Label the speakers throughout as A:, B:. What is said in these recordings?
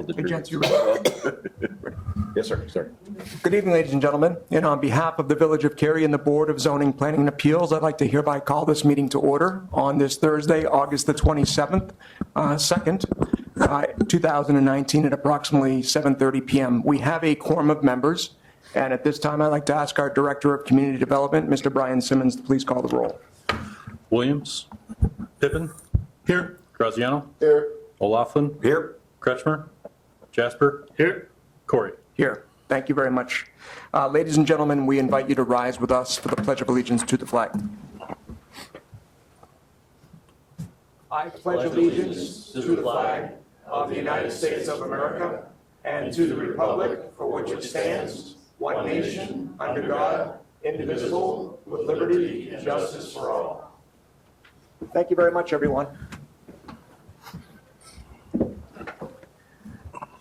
A: Hey, gents, you ready?
B: Yes, sir. Sorry.
A: Good evening, ladies and gentlemen. And on behalf of the Village of Cary and the Board of Zoning, Planning, and Appeals, I'd like to hereby call this meeting to order on this Thursday, August the 27th, 2019 at approximately 7:30 p.m. We have a quorum of members, and at this time, I'd like to ask our Director of Community Development, Mr. Brian Simmons, to please call the roll.
C: Williams. Pippin. Here. Graziano.
B: Here.
C: O'Laughlin.
B: Here.
C: Kretschmer. Jasper. Here. Corey.
A: Here. Thank you very much. Ladies and gentlemen, we invite you to rise with us for the Pledge of Allegiance to the flag. I pledge allegiance to the flag of the United States of America and to the republic for which it stands, one nation, under God, indivisible, with liberty and justice for all. Thank you very much, everyone.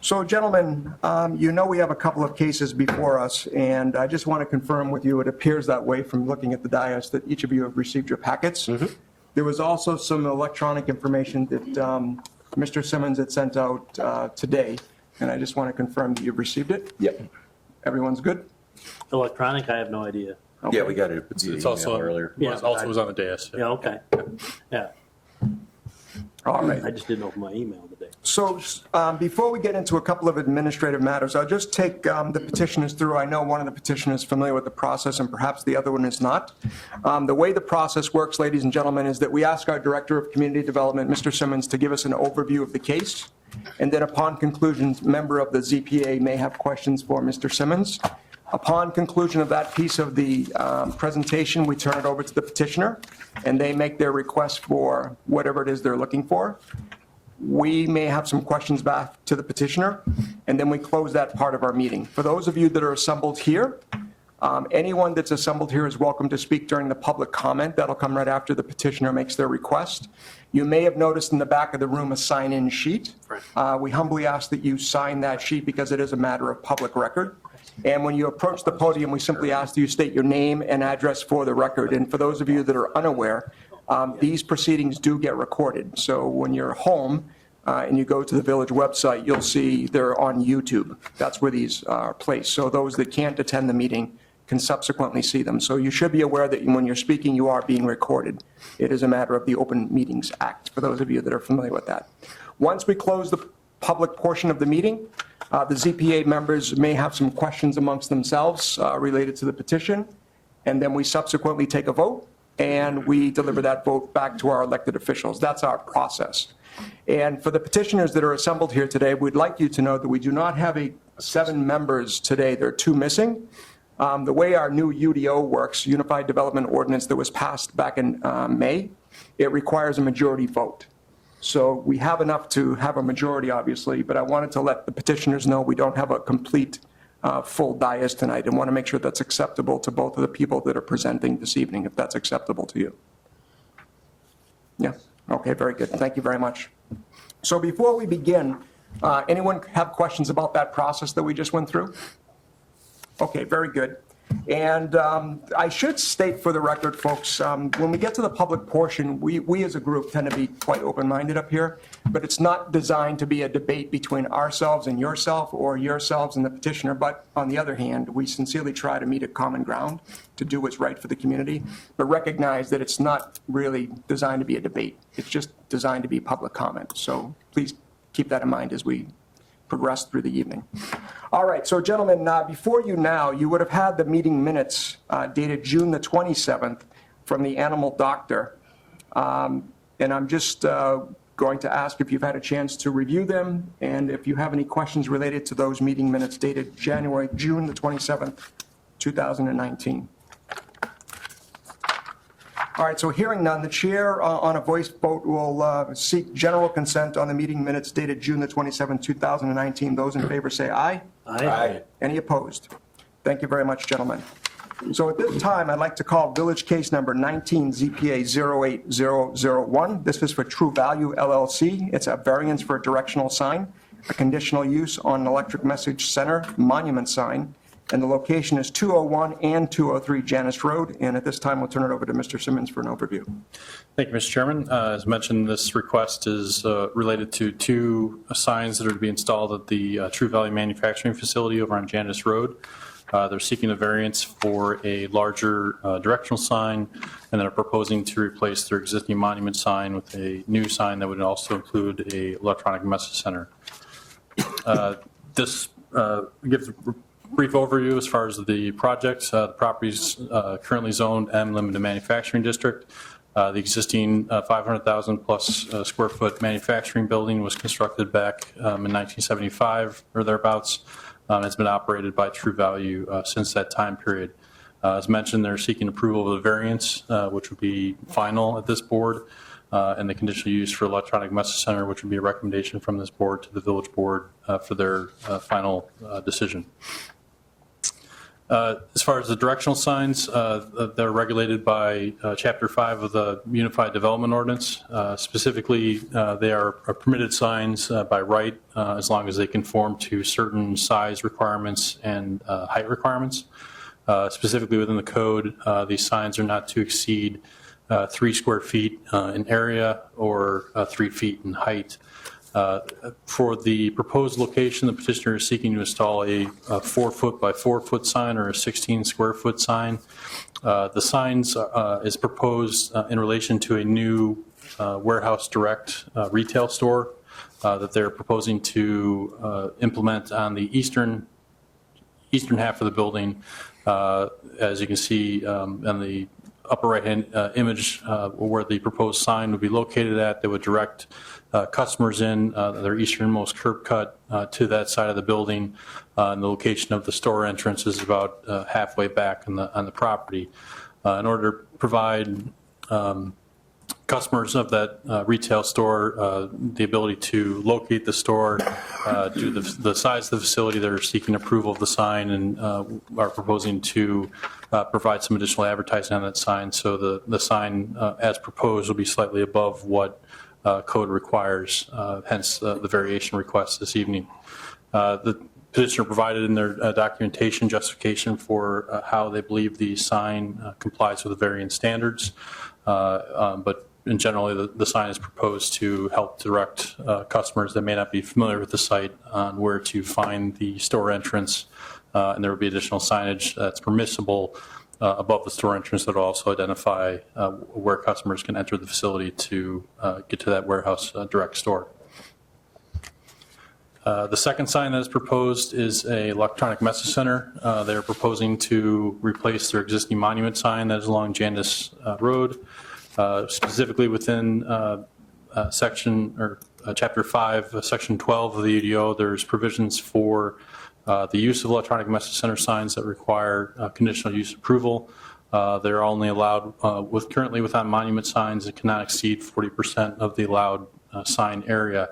A: So, gentlemen, you know we have a couple of cases before us, and I just want to confirm with you, it appears that way from looking at the dais, that each of you have received your packets. There was also some electronic information that Mr. Simmons had sent out today, and I just want to confirm that you've received it.
B: Yep.
A: Everyone's good?
D: Electronic, I have no idea.
A: Okay.
B: Yeah, we got it.
C: It's also
B: earlier.
D: Yeah,
C: also was on the dais.
D: Yeah, okay. Yeah,
A: All right.
D: I just didn't open my email today.
A: So before we get into a couple of administrative matters, I'll just take the petitioners through. I know one of the petitioners is familiar with the process and perhaps the other one is not. The way the process works, ladies and gentlemen, is that we ask our Director of Community Development, Mr. Simmons, to give us an overview of the case. And then upon conclusion, a member of the ZPA may have questions for Mr. Simmons. Upon conclusion of that piece of the presentation, we turn it over to the petitioner, and they make their request for whatever it is they're looking for. We may have some questions back to the petitioner, and then we close that part of our meeting. For those of you that are assembled here, anyone that's assembled here is welcome to speak during the public comment. That'll come right after the petitioner makes their request. You may have noticed in the back of the room a sign-in sheet. We humbly ask that you sign that sheet because it is a matter of public record. And when you approach the podium, we simply ask that you state your name and address for the record. And for those of you that are unaware, these proceedings do get recorded. So when you're home and you go to the village website, you'll see they're on YouTube. That's where these are placed. So those that can't attend the meeting can subsequently see them. So you should be aware that when you're speaking, you are being recorded. It is a matter of the Open Meetings Act, for those of you that are familiar with that. Once we close the public portion of the meeting, the ZPA members may have some questions amongst themselves related to the petition, and then we subsequently take a vote, and we deliver that vote back to our elected officials. That's our process. And for the petitioners that are assembled here today, we'd like you to know that we do not have 7 members today. There are 2 missing. The way our new UDO works, Unified Development Ordinance, that was passed back in May, it requires a majority vote. So we have enough to have a majority, obviously, but I wanted to let the petitioners know we don't have a complete full dais tonight, and want to make sure that's acceptable to both of the people that are presenting this evening, if that's acceptable to you. Yeah, okay, very good. Thank you very much. So before we begin, anyone have questions about that process that we just went through? Okay, very good. And I should state for the record, folks, when we get to the public portion, we as a group tend to be quite open-minded up here, but it's not designed to be a debate between ourselves and yourself or yourselves and the petitioner. But on the other hand, we sincerely try to meet a common ground to do what's right for the community, but recognize that it's not really designed to be a debate. It's just designed to be public comment. So please keep that in mind as we progress through the evening. All right, so gentlemen, before you now, you would have had the meeting minutes dated June the 27th from the animal doctor. And I'm just going to ask if you've had a chance to review them and if you have any questions related to those meeting minutes dated June the 27th, 2019. All right, so hearing none, the chair on a voice vote will seek general consent on the meeting minutes dated June the 27th, 2019. Those in favor say aye.
D: Aye.
A: Any opposed? Thank you very much, gentlemen. So at this time, I'd like to call village case number 19 ZPA 08001. This is for True Value LLC. It's a variance for a directional sign, a conditional use on an electric message center monument sign, and the location is 201 and 203 Janus Road. And at this time, we'll turn it over to Mr. Simmons for an overview.
C: Thank you, Mr. Chairman. As mentioned, this request is related to two signs that are to be installed at the True Value Manufacturing Facility over on Janus Road. They're seeking a variance for a larger directional sign, and they're proposing to replace their existing monument sign with a new sign that would also include a electronic message center. This gives a brief overview as far as the project. The property is currently zoned M Limited Manufacturing District. The existing 500,000 plus square foot manufacturing building was constructed back in 1975 or thereabouts. It's been operated by True Value since that time period. As mentioned, they're seeking approval of the variance, which would be final at this board, and the conditional use for electronic message center, which would be a recommendation from this board to the village board for their final decision. As far as the directional signs, they're regulated by Chapter 5 of the Unified Development Ordinance. Specifically, they are permitted signs by right as long as they conform to certain size requirements and height requirements. Specifically within the code, these signs are not to exceed 3 square feet in area or 3 feet in height. For the proposed location, the petitioner is seeking to install a 4 foot by 4 foot sign or a 16 square foot sign. The signs is proposed in relation to a new warehouse direct retail store that they're proposing to implement on the eastern half of the building. As you can see on the upper right-hand image where the proposed sign would be located at, that would direct customers in their easternmost curb cut to that side of the building. And the location of the store entrance is about halfway back on the property. In order to provide customers of that retail store the ability to locate the store, due to the size of the facility, they're seeking approval of the sign and are proposing to provide some additional advertising on that sign. So the sign as proposed will be slightly above what code requires, hence the variation request this evening. The petitioner provided in their documentation justification for how they believe the sign complies with the variance standards, but in general, the sign is proposed to help direct customers that may not be familiar with the site on where to find the store entrance, and there will be additional signage that's permissible above the store entrance that will also identify where customers can enter the facility to get to that warehouse direct store. The second sign that is proposed is a electronic message center. They're proposing to replace their existing monument sign that is along Janus Road. Specifically within section or chapter 5, section 12 of the UDO, there's provisions for the use of electronic message center signs that require conditional use approval. They're only allowed currently without monument signs that cannot exceed 40% of the allowed sign area.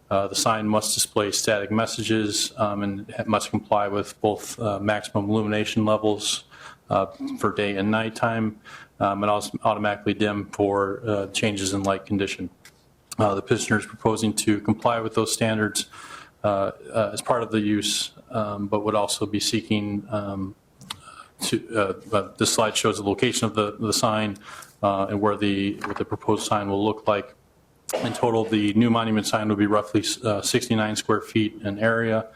C: The sign must display static messages and it must comply with both maximum illumination levels for day and nighttime, and also automatically dim for changes in light condition. The petitioner is proposing to comply with those standards as part of the use, but would also be seeking this slide shows the location of the sign and what the proposed sign will look like. In total, the new monument sign will be roughly 69 square feet in area,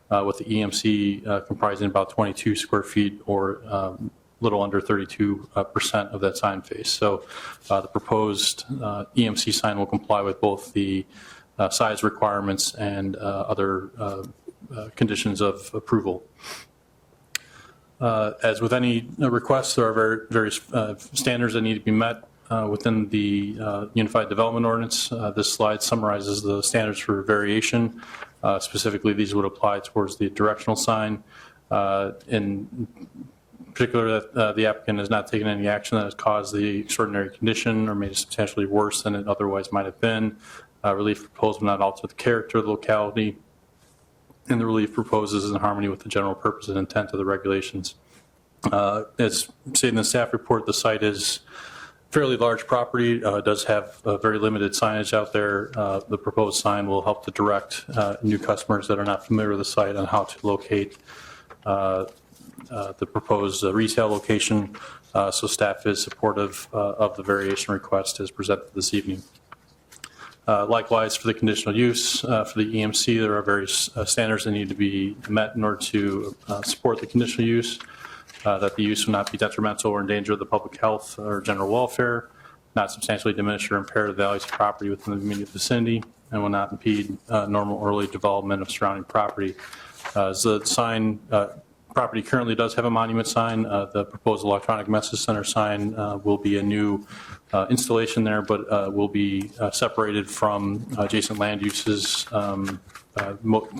C: with the EMC comprising about 22 square feet or little under 32% of that sign face. So the proposed EMC sign will comply with both the size requirements and other conditions of approval. As with any request, there are various standards that need to be met within the Unified Development Ordinance. This slide summarizes the standards for variation. Specifically, these would apply towards the directional sign. In particular, that the applicant has not taken any action that has caused the extraordinary condition or made it substantially worse than it otherwise might have been. Relief proposed will not alter the character of the locality, and the relief proposes is in harmony with the general purpose and intent of the regulations. As stated in the staff report, the site is fairly large property, does have very limited signage out there. The proposed sign will help to direct new customers that are not familiar with the site on how to locate the proposed retail location, so staff is supportive of the variation request as presented this evening. Likewise, for the conditional use, for the EMC, there are various standards that need to be met in order to support the conditional use, that the use will not be detrimental or endanger the public health or general welfare, not substantially diminish or impair the values of property within the immediate vicinity, and will not impede normal early development of surrounding property. As the sign property currently does have a monument sign, the proposed electronic message center sign will be a new installation there, but will be separated from adjacent land uses.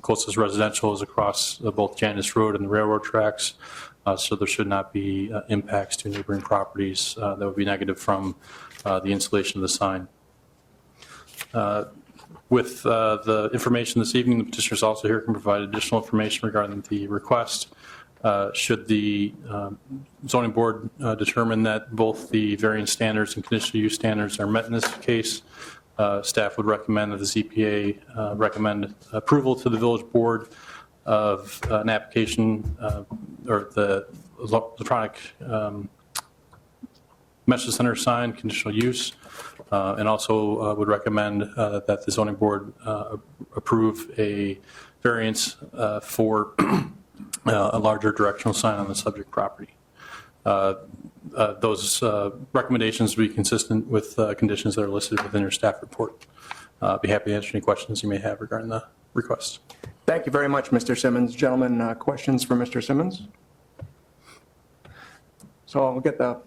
C: Closest residential is across both Jandis Road and the railroad tracks, so there should not be impacts to neighboring properties that would be negative from the installation of the sign. With the information this evening, the petitioners also here can provide additional information regarding the request. Should the zoning board determine that both the variance standards and conditional use standards are met in this case, staff would recommend that the ZPA recommend approval to the village board of an application or the electronic message center sign conditional use, and also would recommend that the zoning board approve a variance for a larger directional sign on the subject property. Those recommendations will be consistent with conditions that are listed within your staff report. I'll be happy to answer any questions you may have regarding the request.
A: Thank you very much, Mr. Simmons. Gentlemen, questions for Mr. Simmons? So I'll get the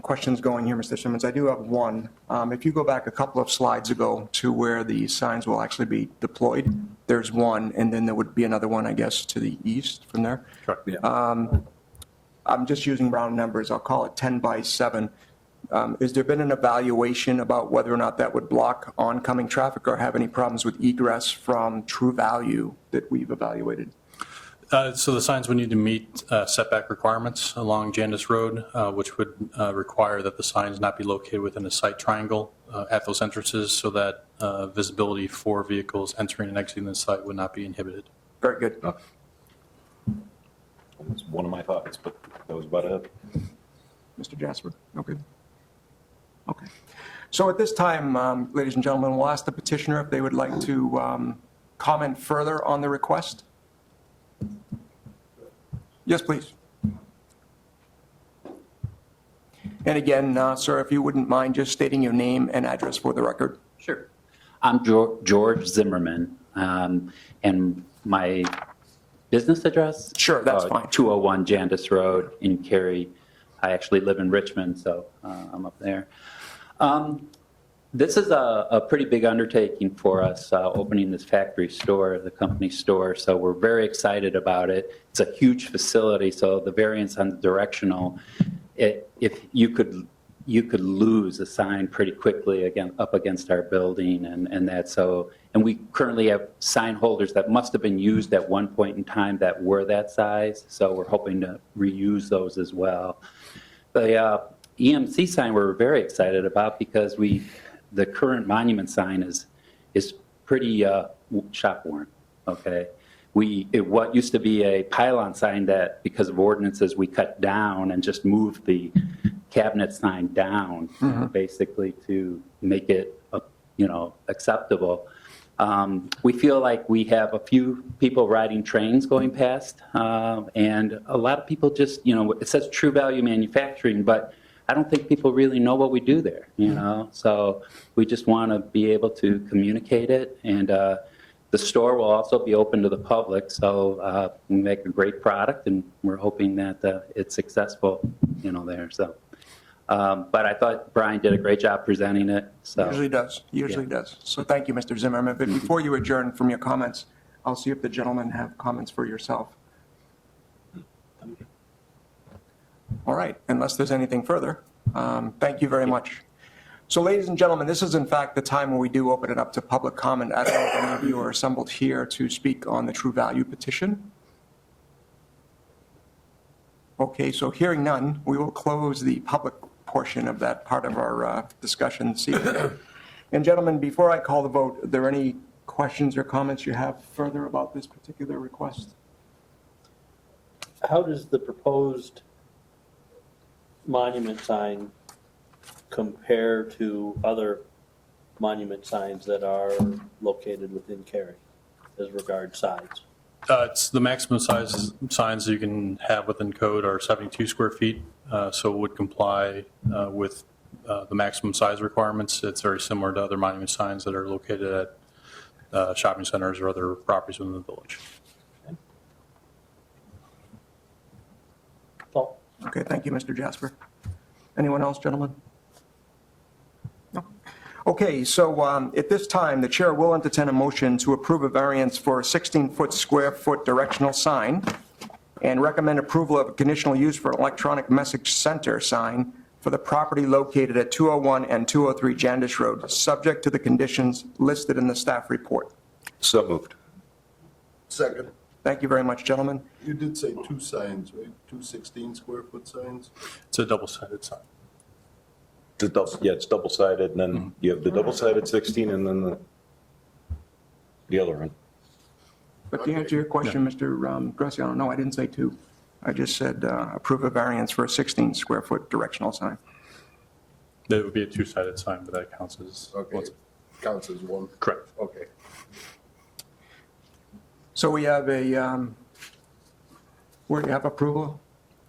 A: questions going here, Mr. Simmons. I do have one. If you go back a couple of slides ago to where the signs will actually be deployed, there's one, and then there would be another one, I guess, to the east from there.
C: Correct.
B: Yeah.
A: I'm just using round numbers. I'll call it 10 by 7. Has there been an evaluation about whether or not that would block oncoming traffic or have any problems with egress from True Value that we've evaluated?
C: So the signs would need to meet setback requirements along Jandis Road, which would require that the signs not be located within a site triangle at those entrances so that visibility for vehicles entering and exiting the site would not be inhibited.
A: Very good.
B: That was one of my thoughts, but that was about it.
A: Mr. Jasper? Okay. Okay. So at this time, ladies and gentlemen, we'll ask the petitioner if they would like to comment further on the request. Yes, please. And again, sir, if you wouldn't mind just stating your name and address for the record.
E: Sure. I'm George Zimmerman, and my business address?
A: Sure, that's fine.
E: 201 Jandis Road in Cary. I actually live in Richmond, so I'm up there. This is a pretty big undertaking for us, opening this factory store, the company store, so we're very excited about it. It's a huge facility, so the variance on the directional, if you could lose a sign pretty quickly up against our building and that. So, and we currently have sign holders that must have been used at one point in time that were that size, so we're hoping to reuse those as well. The EMC sign we're very excited about because the current monument sign is pretty shop worn. Okay, what used to be a pylon sign that because of ordinances we cut down and just moved the cabinet sign down, basically to make it acceptable. We feel like we have a few people riding trains going past, and a lot of people just it says True Value Manufacturing, but I don't think people really know what we do there, So we just want to be able to communicate it, and the store will also be open to the public. So we make a great product, and we're hoping that it's successful, there. So, but I thought Brian did a great job presenting it. So
A: Usually does. Usually does. So thank you, Mr. Zimmerman. But before you adjourn from your comments, I'll see if the gentlemen have comments for yourself. All right, unless there's anything further. Thank you very much. So ladies and gentlemen, this is in fact the time where we do open it up to public comment. I don't know if any of you are assembled here to speak on the True Value petition. Okay, so hearing none, we will close the public portion of that part of our discussion this evening. And gentlemen, before I call the vote, are there any questions or comments you have further about this particular request?
D: How does the proposed monument sign compare to other monument signs that are located within Cary as regards size?
C: It's the maximum size signs you can have within code are 72 square feet, so it would comply with the maximum size requirements. It's very similar to other monument signs that are located at shopping centers or other properties within the village.
D: Paul?
A: Okay, thank you, Mr. Jasper. Anyone else, gentlemen? No? Okay, so at this time, the chair will entertain a motion to approve a variance for a 16-foot square foot directional sign and recommend approval of a conditional use for an electronic message center sign for the property located at 201 and 203 Jandish Road, subject to the conditions listed in the staff report.
B: So moved.
F: Second.
A: Thank you very much, gentlemen.
F: You did say two signs, right? Two 16-square-foot signs?
C: It's a double-sided sign.
B: It's double-sided, and then you have the double-sided 16 and then the other one.
A: But to answer your question, Mr. Graziano, no, I didn't say two. I just said approve a variance for a 16-square-foot directional sign.
C: That would be a two-sided sign, but that counts as
F: Okay, counts as one.
C: correct.
F: Okay.
A: So we have we have approval?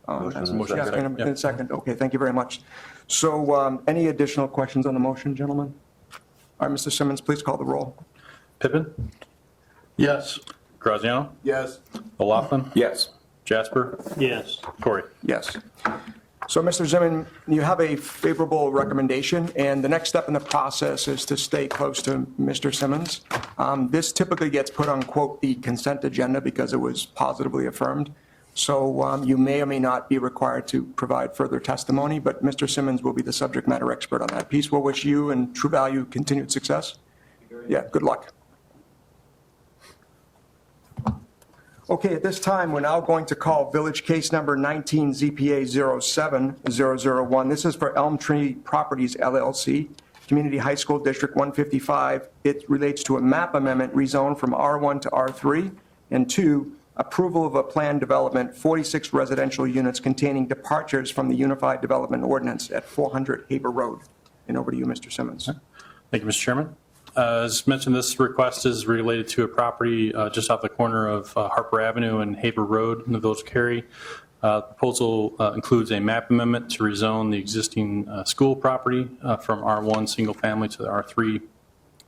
B: Motion
A: That's
B: and a
A: motion.
B: second.
A: Yeah, in a second. Okay, thank you very much. So any additional questions on the motion, gentlemen? All right, Mr. Simmons, please call the roll.
C: Pippin?
D: Yes.
C: Graziano?
F: Yes.
C: O'Loughlin?
B: Yes.
C: Jasper?
D: Yes.
C: Corey?
A: Yes. So, Mr. Zimmerman, you have a favorable recommendation, and the next step in the process is to stay close to Mr. Simmons. This typically gets put on, quote, the consent agenda because it was positively affirmed. So you may or may not be required to provide further testimony, but Mr. Simmons will be the subject matter expert on that piece. We'll wish you and True Value continued success. Yeah, good luck. Okay, at this time, we're now going to call village case number 19 ZPA 07001. This is for Elm Tree Properties LLC, Community High School District 155. It relates to a map amendment rezone from R1 to R3, and 2, approval of a planned development, 46 residential units containing departures from the Unified Development Ordinance at 400 Haber Road. And over to you, Mr. Simmons.
C: Thank you, Mr. Chairman. As mentioned, this request is related to a property just off the corner of Harper Avenue and Haber Road in the Village of Cary. The proposal includes a map amendment to rezone the existing school property from R1 single family to the R3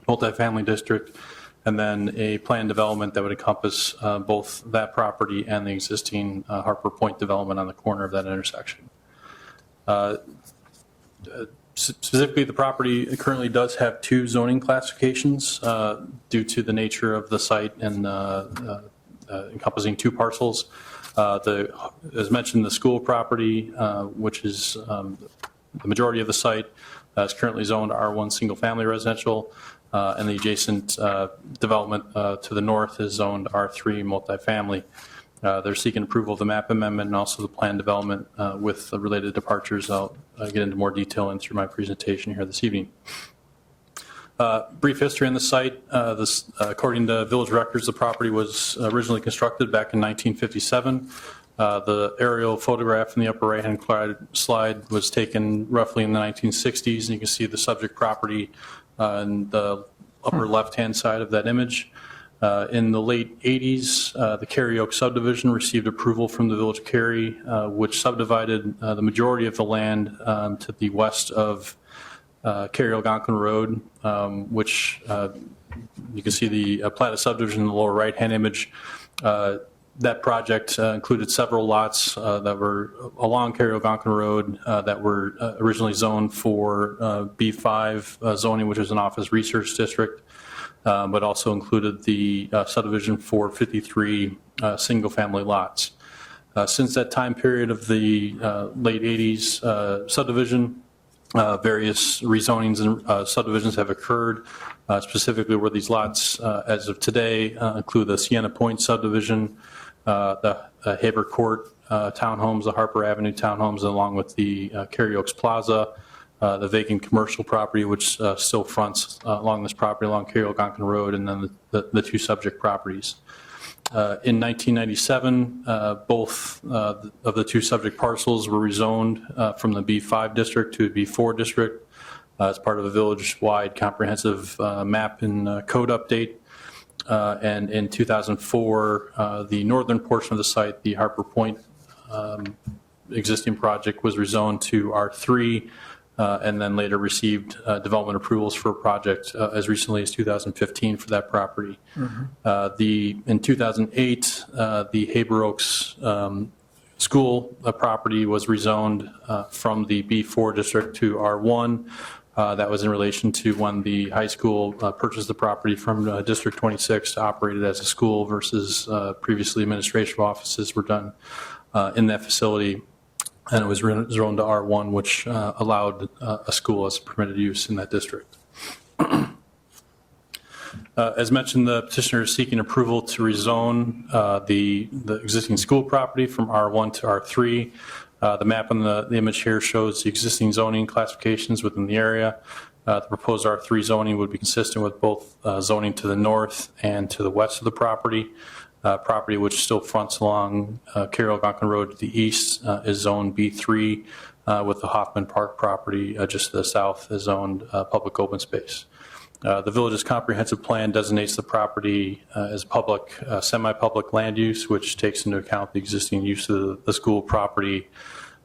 C: multifamily district, and then a planned development that would encompass both that property and the existing Harper Point development on the corner of that intersection. Specifically, the property currently does have 2 zoning classifications due to the nature of the site and encompassing 2 parcels. As mentioned, the school property, which is the majority of the site, is currently zoned R1 single family residential, and the adjacent development to the north is zoned R3 multifamily. They're seeking approval of the map amendment and also the planned development with the related departures. I'll get into more detail in through my presentation here this evening. Brief history on the site. According to village records, the property was originally constructed back in 1957. The aerial photograph in the upper right-hand slide was taken roughly in the 1960s, and you can see the subject property in the upper left-hand side of that image. In the late 80s, the Cary Oak subdivision received approval from the Village of Cary, which subdivided the majority of the land to the west of Cary-Algonquin Road, which you can see the platted subdivision in the lower right-hand image. That project included several lots that were along Cary-Algonquin Road that were originally zoned for B5 zoning, which is an office research district. But also included the subdivision for 53 single-family lots. Since that time period of the late 80s subdivision, various rezonings and subdivisions have occurred, specifically where these lots, as of today, include the Sienna Point subdivision, the Haber Court townhomes, the Harper Avenue townhomes, along with the Cary Oaks Plaza, the vacant commercial property, which still fronts along this property along Cary-Algonquin Road, and then the 2 subject properties. In 1997, both of the two subject parcels were rezoned from the B5 district to a B4 district as part of a village-wide comprehensive map and code update. And in 2004, the northern portion of the site, the Harper Point existing project, was rezoned to R3, and then later received development approvals for a project as recently as 2015 for that property. In 2008, the Haber Oaks school property was rezoned from the B4 district to R1. That was in relation to when the high school purchased the property from District 26 to operate it as a school versus previously administrative offices were done in that facility. And it was zoned to R1, which allowed a school as a permitted use in that district. As mentioned, the petitioner is seeking approval to rezone the existing school property from R1 to R3. The map on the image here shows the existing zoning classifications within the area. The proposed R3 zoning would be consistent with both zoning to the north and to the west of the property. Property which still fronts along Cary Algonquin Road to the east is zoned B3, with the Hoffman Park property just to the south is zoned public open space. The village's comprehensive plan designates the property as public, semi-public land use, which takes into account the existing use of the school property,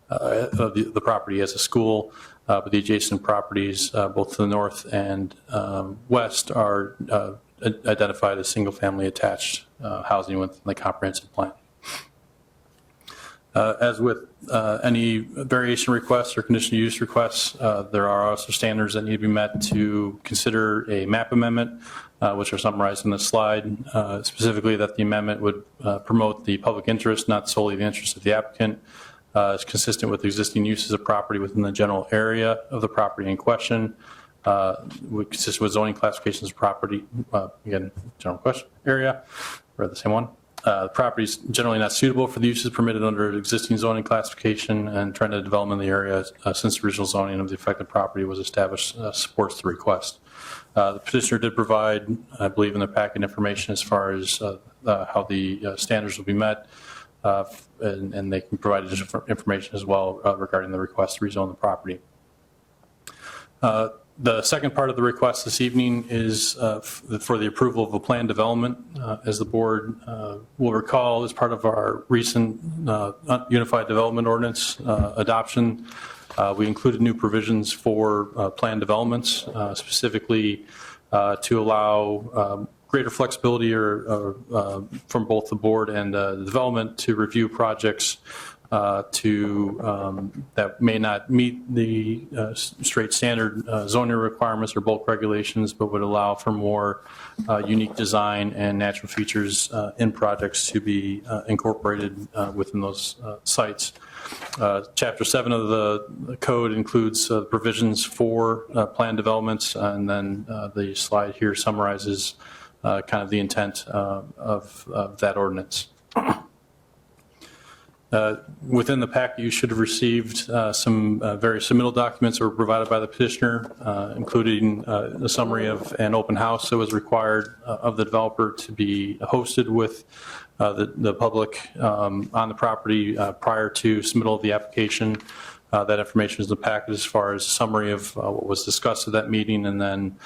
C: the property as a school, but the adjacent properties, both to the north and west, are identified as single-family attached housing within the comprehensive plan. As with any variation requests or conditional use requests, there are also standards that need to be met to consider a map amendment, which are summarized in this slide, specifically that the amendment would promote the public interest, not solely the interest of the applicant. It's consistent with existing uses of property within the general area of the property in question. Would consist with zoning classifications of property, again, general question area, or the same one. The property is generally not suitable for the uses permitted under existing zoning classification, and trend of development in the area since the original zoning of the affected property was established supports the request. The petitioner did provide, I believe, in the packet information as far as how the standards will be met, and they can provide additional information as well regarding the request to rezone the property. The second part of the request this evening is for the approval of a planned development. As the board will recall, as part of our recent Unified Development Ordinance adoption, we included new provisions for planned developments, specifically to allow greater flexibility from both the board and the development to review projects that may not meet the straight standard zoning requirements or bulk regulations, but would allow for more unique design and natural features in projects to be incorporated within those sites. Chapter 7 of the code includes provisions for planned developments, and then the slide here summarizes kind of the intent of that ordinance. Within the packet, you should have received some various submittal documents that were provided by the petitioner, including a summary of an open house that was required of the developer to be hosted with the public on the property prior to submittal of the application. That information is in the packet as far as a summary of what was discussed at that meeting, and then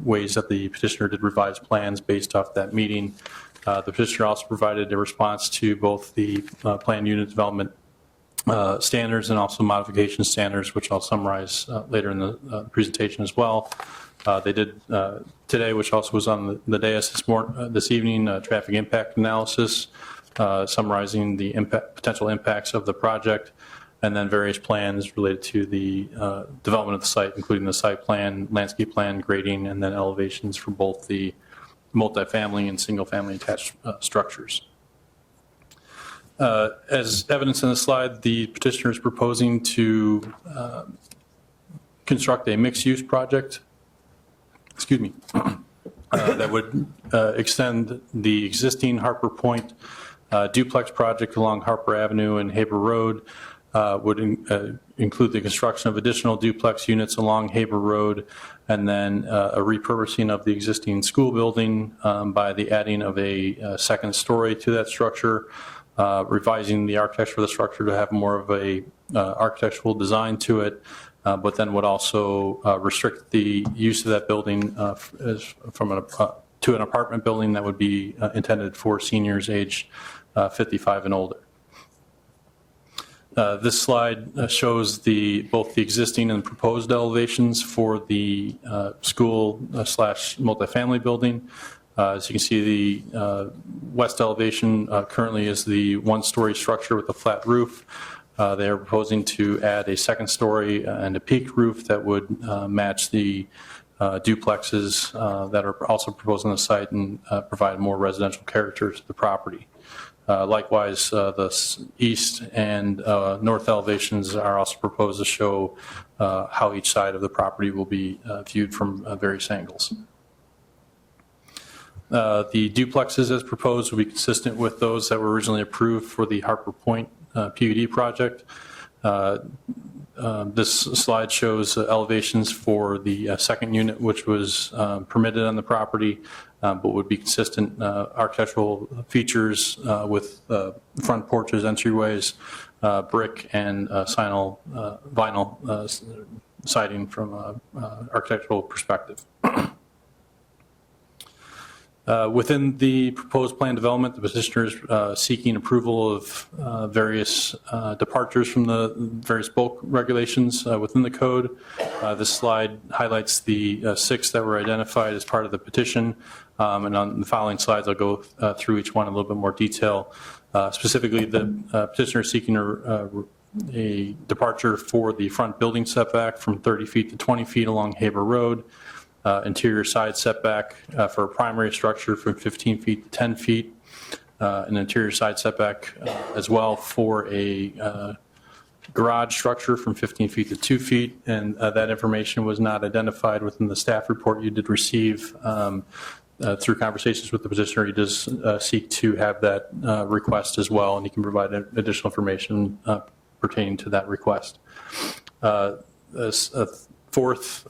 C: ways that the petitioner did revise plans based off that meeting. The petitioner also provided a response to both the planned unit development standards and also modification standards, which I'll summarize later in the presentation as well. They did today, which also was on the dais this evening, traffic impact analysis, summarizing the potential impacts of the project, and then various plans related to the development of the site, including the site plan, landscape plan, grading, and then elevations for both the multifamily and single-family attached structures. As evidence in the slide, the petitioner is proposing to construct a mixed-use project, that would extend the existing Harper Point duplex project along Harper Avenue and Haber Road would include the construction of additional duplex units along Haber Road, and then a repurposing of the existing school building by the adding of a second story to that structure, revising the architecture of the structure to have more of a architectural design to it, but then would also restrict the use of that building to an apartment building that would be intended for seniors aged 55 and older. This slide shows both the existing and proposed elevations for the school slash multifamily building. As you can see, the west elevation currently is the one-story structure with a flat roof. They are proposing to add a second story and a peaked roof that would match the duplexes that are also proposed on the site and provide more residential character to the property. Likewise, the east and north elevations are also proposed to show how each side of the property will be viewed from various angles. The duplexes as proposed will be consistent with those that were originally approved for the Harper Point PUD project. This slide shows elevations for the second unit, which was permitted on the property, but would be consistent architectural features with front porches, entryways, brick, and vinyl siding from an architectural perspective. Within the proposed plan development, the petitioner is seeking approval of various departures from the various bulk regulations within the code. This slide highlights the 6 that were identified as part of the petition, and on the following slides I'll go through each one in a little bit more detail. Specifically, the petitioner is seeking a departure for the front building setback from 30 feet to 20 feet along Haber Road. Interior side setback for a primary structure from 15 feet to 10 feet, an interior side setback as well for a garage structure from 15 feet to 2 feet, and that information was not identified within the staff report you did receive. Through conversations with the petitioner, he does seek to have that request as well, and he can provide additional information pertaining to that request. Fourth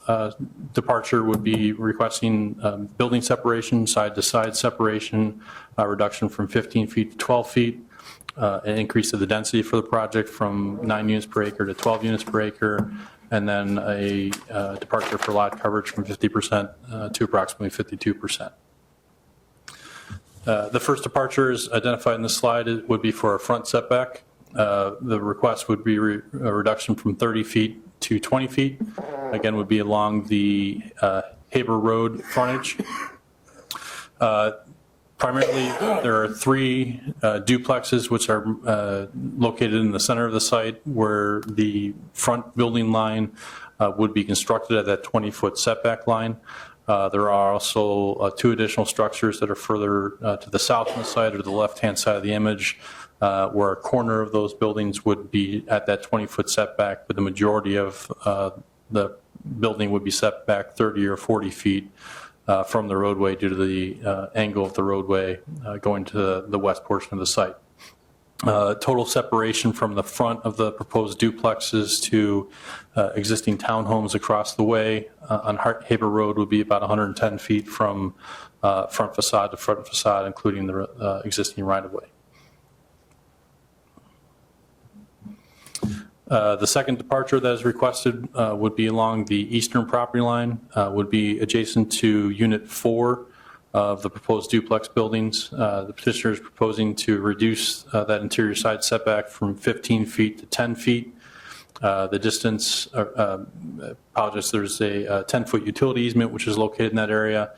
C: departure would be requesting building separation, side-to-side separation, reduction from 15 feet to 12 feet, an increase of the density for the project from 9 units per acre to 12 units per acre, and then a departure for lot coverage from 50% to approximately 52%. The first departure is identified in the slide would be for a front setback. The request would be a reduction from 30 feet to 20 feet. Again, would be along the Haber Road frontage. Primarily, there are 3 duplexes which are located in the center of the site where the front building line would be constructed at that 20-foot setback line. There are also 2 additional structures that are further to the south on the site or to the left-hand side of the image, where a corner of those buildings would be at that 20-foot setback, but the majority of the building would be set back 30 or 40 feet from the roadway due to the angle of the roadway going to the west portion of the site. Total separation from the front of the proposed duplexes to existing townhomes across the way on Haber Road would be about 110 feet from front facade to front facade, including the existing right-of-way. The second departure that is requested would be along the eastern property line, would be adjacent to Unit 4 of the proposed duplex buildings. The petitioner is proposing to reduce that interior side setback from 15 feet to 10 feet. The distance, apologize, there's a 10-foot utility easement which is located in that area.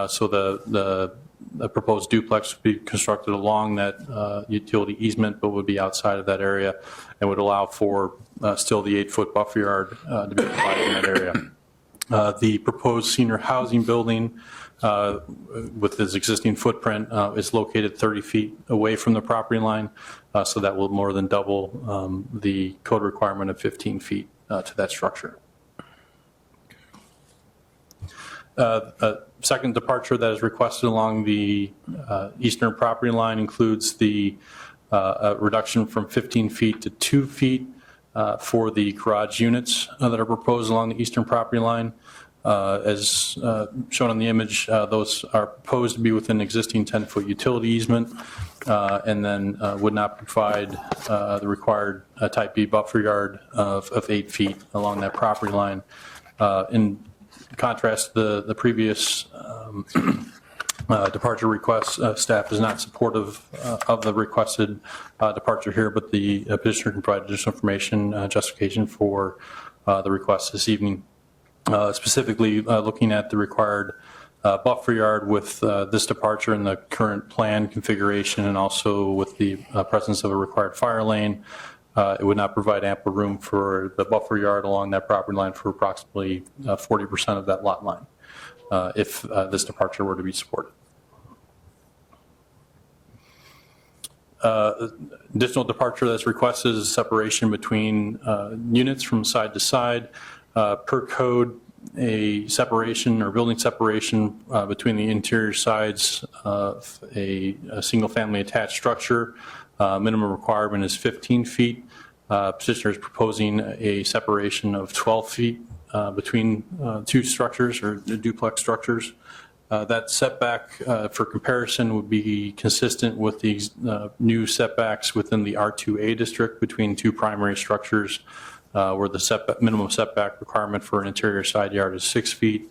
C: So the proposed duplex would be constructed along that utility easement, but would be outside of that area and would allow for still the 8-foot buffer yard to be provided in that area. The proposed senior housing building with its existing footprint is located 30 feet away from the property line, so that will more than double the code requirement of 15 feet to that structure. Second departure that is requested along the eastern property line includes the reduction from 15 feet to 2 feet for the garage units that are proposed along the eastern property line. As shown on the image, those are proposed to be within existing 10-foot utility easement, and then would not provide the required type B buffer yard of 8 feet along that property line. In contrast, the previous departure request, staff is not supportive of the requested departure here, but the petitioner can provide additional information, justification for the request this evening. Specifically looking at the required buffer yard with this departure in the current plan configuration, and also with the presence of a required fire lane, it would not provide ample room for the buffer yard along that property line for approximately 40% of that lot line if this departure were to be supported. Additional departure that's requested is separation between units from side to side. Per code, a separation or building separation between the interior sides of a single-family attached structure. Minimum requirement is 15 feet. Petitioner is proposing a separation of 12 feet between two structures or duplex structures. That setback, for comparison, would be consistent with the new setbacks within the R2A district between two primary structures, where the minimum setback requirement for an interior side yard is 6 feet.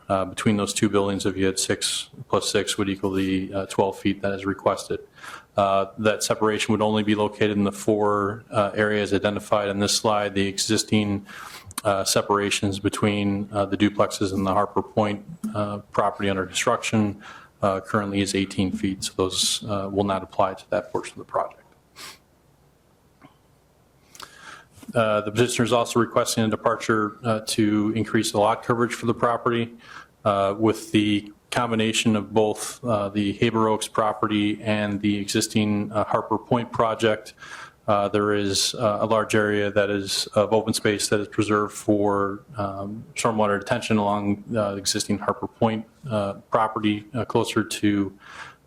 C: Between those two buildings, if you had 6 plus 6 would equal the 12 feet that is requested. That separation would only be located in the 4 areas identified on this slide. The existing separations between the duplexes and the Harper Point property under construction currently is 18 feet, so those will not apply to that portion of the project. The petitioner is also requesting a departure to increase the lot coverage for the property. With the combination of both the Haber Oaks property and the existing Harper Point project, there is a large area that is of open space that is preserved for stormwater detention along the existing Harper Point property closer to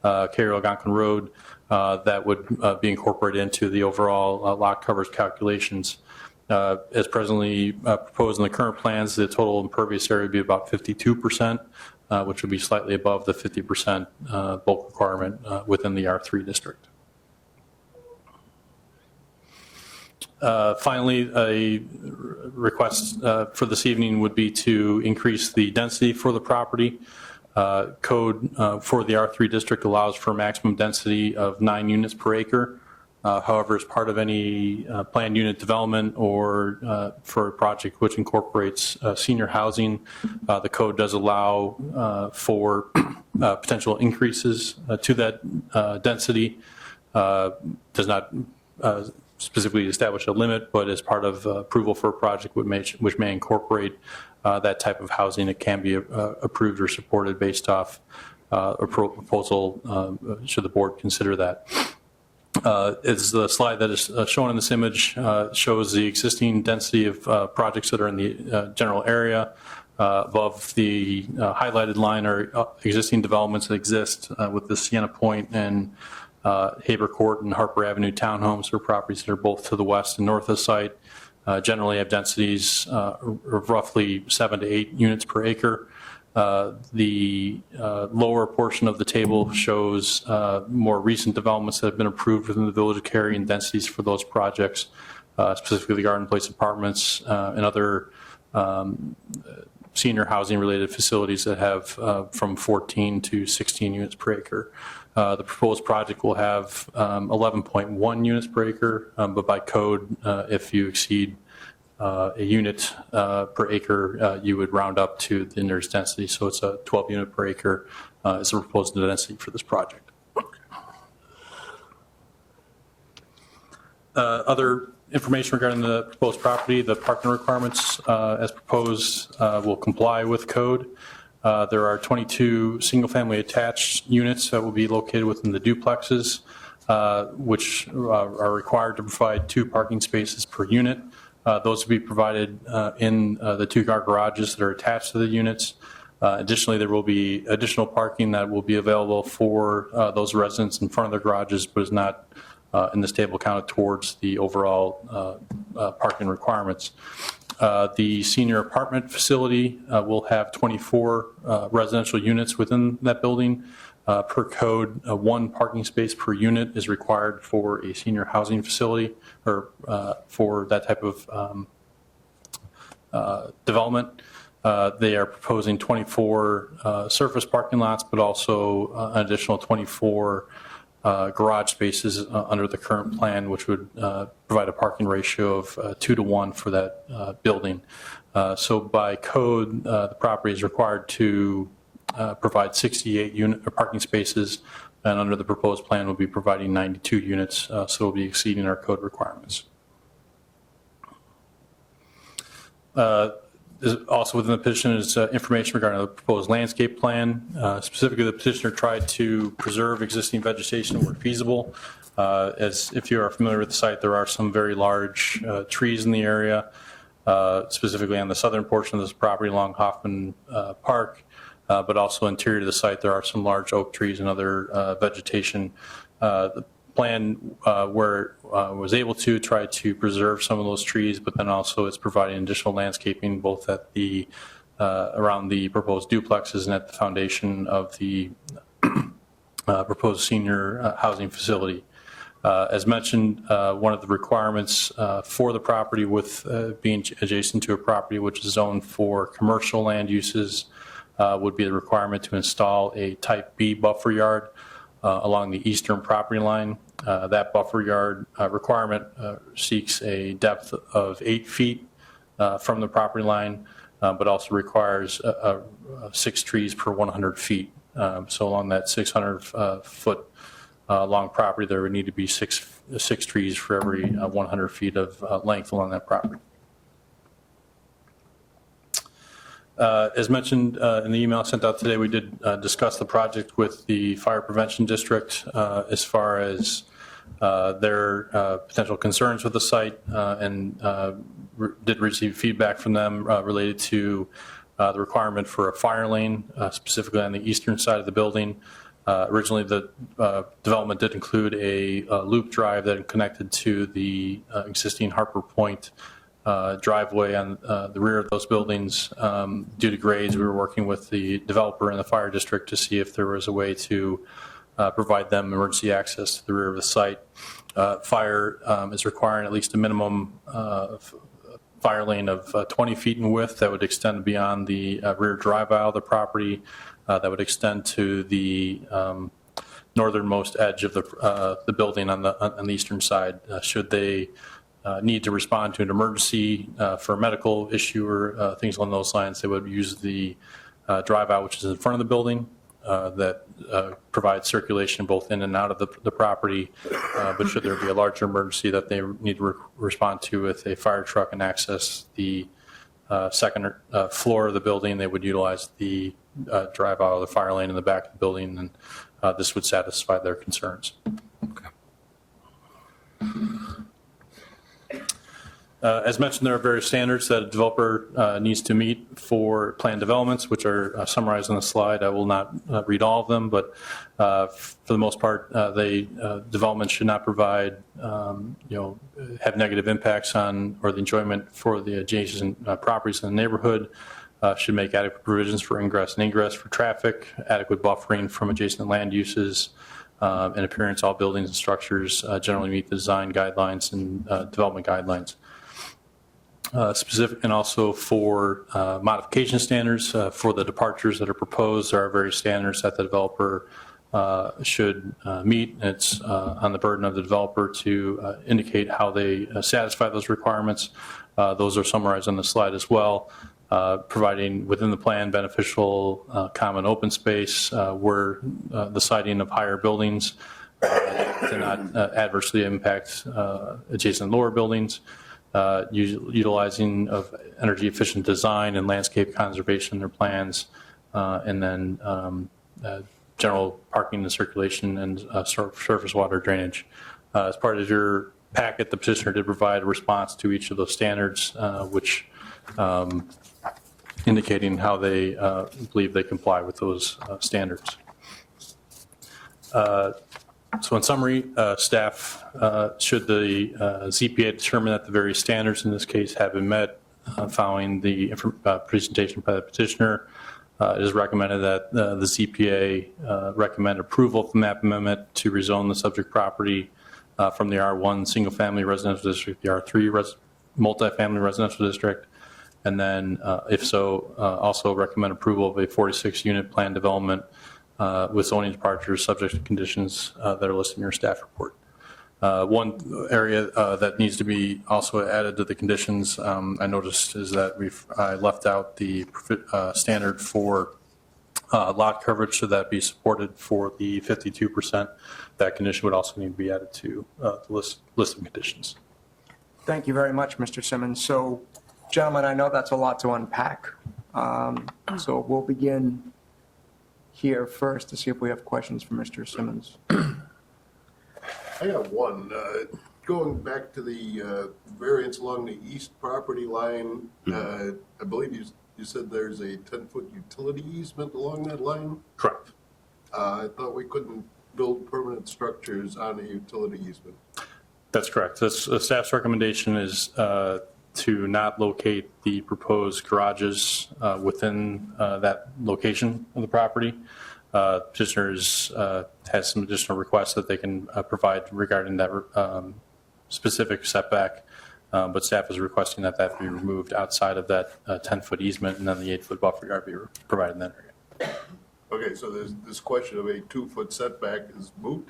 C: Cary Algonquin Road that would be incorporated into the overall lot coverage calculations. As presently proposed in the current plans, the total impervious area would be about 52%, which would be slightly above the 50% bulk requirement within the R3 district. Finally, a request for this evening would be to increase the density for the property. Code for the R3 district allows for a maximum density of 9 units per acre. However, as part of any planned unit development or for a project which incorporates senior housing, the code does allow for potential increases to that density. Does not specifically establish a limit, but as part of approval for a project which may incorporate that type of housing, it can be approved or supported based off a proposal should the board consider that. Is the slide that is shown in this image shows the existing density of projects that are in the general area. Above the highlighted line are existing developments that exist with the Sienna Point and Haber Court and Harper Avenue townhomes or properties that are both to the west and north of the site. Generally have densities of roughly 7 to 8 units per acre. The lower portion of the table shows more recent developments that have been approved within the Village of Cary and densities for those projects, specifically the Garden Place Apartments and other senior housing related facilities that have from 14 to 16 units per acre. The proposed project will have 11.1 units per acre, but by code, if you exceed a unit per acre, you would round up to the nearest density. So it's a 12 unit per acre is the proposed density for this project. Other information regarding the proposed property, the parking requirements as proposed will comply with code. There are 22 single-family attached units that will be located within the duplexes, which are required to provide 2 parking spaces per unit. Those will be provided in the 2-car garages that are attached to the units. Additionally, there will be additional parking that will be available for those residents in front of their garages, but is not in this table counted towards the overall parking requirements. The senior apartment facility will have 24 residential units within that building. Per code, one parking space per unit is required for a senior housing facility or for that type of development. They are proposing 24 surface parking lots, but also an additional 24 garage spaces under the current plan, which would provide a parking ratio of 2 to 1 for that building. So by code, the property is required to provide 68 parking spaces, and under the proposed plan, we'll be providing 92 units, so we'll be exceeding our code requirements. Also within the petition is information regarding the proposed landscape plan. Specifically, the petitioner tried to preserve existing vegetation where feasible. As if you are familiar with the site, there are some very large trees in the area, specifically on the southern portion of this property along Hoffman Park, but also interior to the site, there are some large oak trees and other vegetation. The plan where was able to try to preserve some of those trees, but then also it's providing additional landscaping both at the around the proposed duplexes and at the foundation of the proposed senior housing facility. As mentioned, one of the requirements for the property with being adjacent to a property which is zoned for commercial land uses would be the requirement to install a type B buffer yard along the eastern property line. That buffer yard requirement seeks a depth of 8 feet from the property line, but also requires 6 trees per 100 feet. So along that 600 foot long property, there would need to be six trees for every 100 feet of length along that property. As mentioned in the email sent out today, we did discuss the project with the Fire Prevention District as far as their potential concerns with the site and did receive feedback from them related to the requirement for a fire lane, specifically on the eastern side of the building. Originally, the development did include a loop drive that connected to the existing Harper Point driveway on the rear of those buildings. Due to grades, we were working with the developer and the fire district to see if there was a way to provide them emergency access to the rear of the site. Fire is requiring at least a minimum fire lane of 20 feet in width that would extend beyond the rear drive aisle of the property, that would extend to the northernmost edge of the building on the eastern side. Should they need to respond to an emergency for a medical issue or things along those lines, they would use the drive out, which is in front of the building, that provides circulation both in and out of the property. But should there be a larger emergency that they need to respond to with a fire truck and access the second floor of the building, they would utilize the drive out of the fire lane in the back of the building, and this would satisfy their concerns. As mentioned, there are various standards that a developer needs to meet for planned developments, which are summarized on the slide. I will not read all of them, but for the most part, development should not provide, have negative impacts on or the enjoyment for the adjacent properties in the neighborhood. Should make adequate provisions for ingress and egress for traffic, adequate buffering from adjacent land uses. In appearance, all buildings and structures generally meet the design guidelines and development guidelines. Specific and also for modification standards for the departures that are proposed, there are various standards that the developer should meet. It's on the burden of the developer to indicate how they satisfy those requirements. Those are summarized on the slide as well. Providing within the plan beneficial common open space where the siting of higher buildings to not adversely impact adjacent lower buildings. Utilizing of energy efficient design and landscape conservation in their plans, and then general parking and circulation and surface water drainage. As part of your packet, the petitioner did provide a response to each of those standards, which indicating how they believe they comply with those standards. So in summary, staff, should the ZPA determine that the various standards in this case have been met following the presentation by the petitioner, it is recommended that the ZPA recommend approval of the map amendment to rezone the subject property from the R1 single-family residential district, the R3 multifamily residential district, and then if so, also recommend approval of a 46-unit plan development with zoning departures subject to conditions that are listed in your staff report. One area that needs to be also added to the conditions I noticed is that I left out the standard for lot coverage, so that be supported for the 52%. That condition would also need to be added to the list of conditions.
A: Thank you very much, Mr. Simmons. So, gentlemen, I know that's a lot to unpack. So we'll begin here first to see if we have questions for Mr. Simmons.
F: I got one. Going back to the variance along the east property line, I believe you said there's a 10-foot utility easement along that line?
C: Correct.
F: I thought we couldn't build permanent structures on a utility easement.
C: That's correct. The staff's recommendation is to not locate the proposed garages within that location of the property. Petitioners has some additional requests that they can provide regarding that specific setback, but staff is requesting that that be removed outside of that 10-foot easement, and then the 8-foot buffer yard be provided in that area.
F: Okay, so there's this question of a 2-foot setback is moot?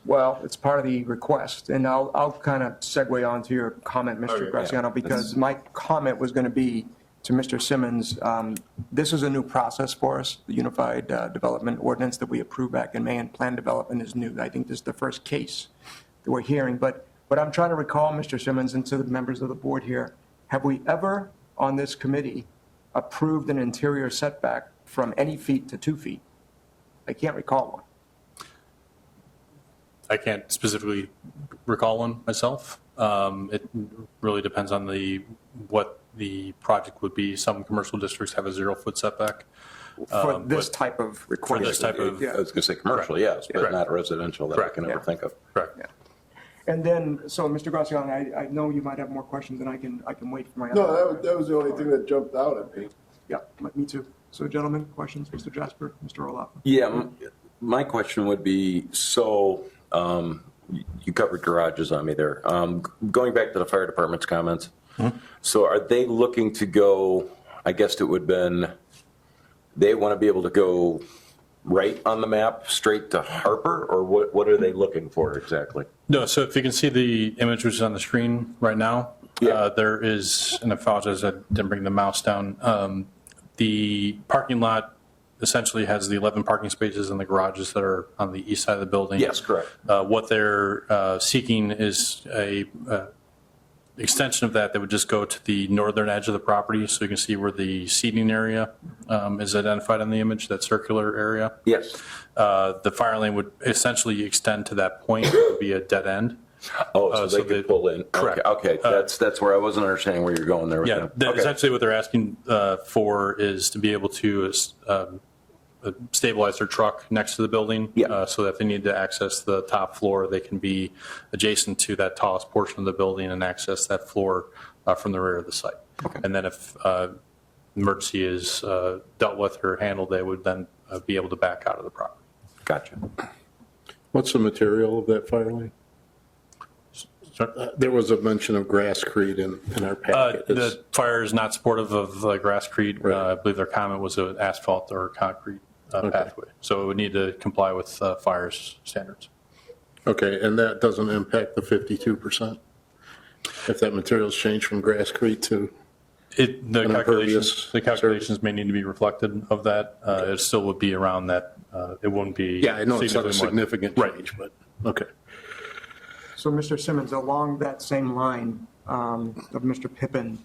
A: Well, it's part of the request, and I'll kind of segue on to your comment, Mr.
F: Okay,
A: Graziano, because my comment was going to be to Mr. Simmons. This is a new process for us, the Unified Development Ordinance that we approved back in May, and plan development is new. I think this is the first case that we're hearing, but I'm trying to recall, Mr. Simmons, and to the members of the board here, have we ever on this committee approved an interior setback from any feet to 2 feet? I can't recall one.
C: I can't specifically recall one myself. It really depends on what the project would be. Some commercial districts have a 0-foot setback.
A: For this
C: but
A: type of request.
C: For this type of,
A: Yeah.
B: I was going to say commercial, yes, but
C: Correct.
B: not residential that I
C: Correct.
B: can ever
A: Yeah.
B: think of.
C: correct.
A: Yeah. And then, so Mr. Graziano, I know you might have more questions, and I can wait for my
F: No,
A: other.
F: that was the only thing that jumped out at me.
A: Yeah, me too. So gentlemen, questions, Mr. Jasper, Mr. Olaf?
B: Yeah, my question would be, so you covered garages on me there. Going back to the fire department's comments, so are they looking to go, I guess it would have been, they want to be able to go right on the map straight to Harper, or what are they looking for exactly?
C: No, so if you can see the image which is on the screen right now,
B: Yeah.
C: there is, and I apologize, I didn't bring the mouse down. The parking lot essentially has the 11 parking spaces in the garages that are on the east side of the building.
B: Yes, correct.
C: What they're seeking is a extension of that would just go to the northern edge of the property, so you can see where the seating area is identified on the image, that circular area.
B: Yes.
C: The fire lane would essentially extend to that point. It would be a dead end.
B: Oh, so
C: so
B: they could
C: they-
B: pull in.
C: correct.
B: Okay, that's where I wasn't understanding where you're going there with
C: Yeah,
B: that. Okay.
C: essentially what they're asking for is to be able to stabilize their truck next to the building.
B: Yeah.
C: So that if they need to access the top floor, they can be adjacent to that tallest portion of the building and access that floor from the rear of the site. And then if emergency is dealt with or handled, they would then be able to back out of the property.
B: Gotcha.
G: What's the material of that fire lane? There was a mention of grasscrete in our packet. It's-
C: The fire is not supportive of grasscrete.
G: Right.
C: I believe their comment was an asphalt or concrete pathway. So it would need to comply with fire's standards.
G: Okay, and that doesn't impact the 52%? If that material's changed from grasscrete to,
C: The
G: An
C: calculations,
G: impervious
C: may need to be reflected of that. It still would be around that. It wouldn't be.
G: yeah, I know it's not a
C: significantly more.
G: significant
C: Right.
G: change, but, okay.
A: So, Mr. Simmons, along that same line of Mr. Pippin,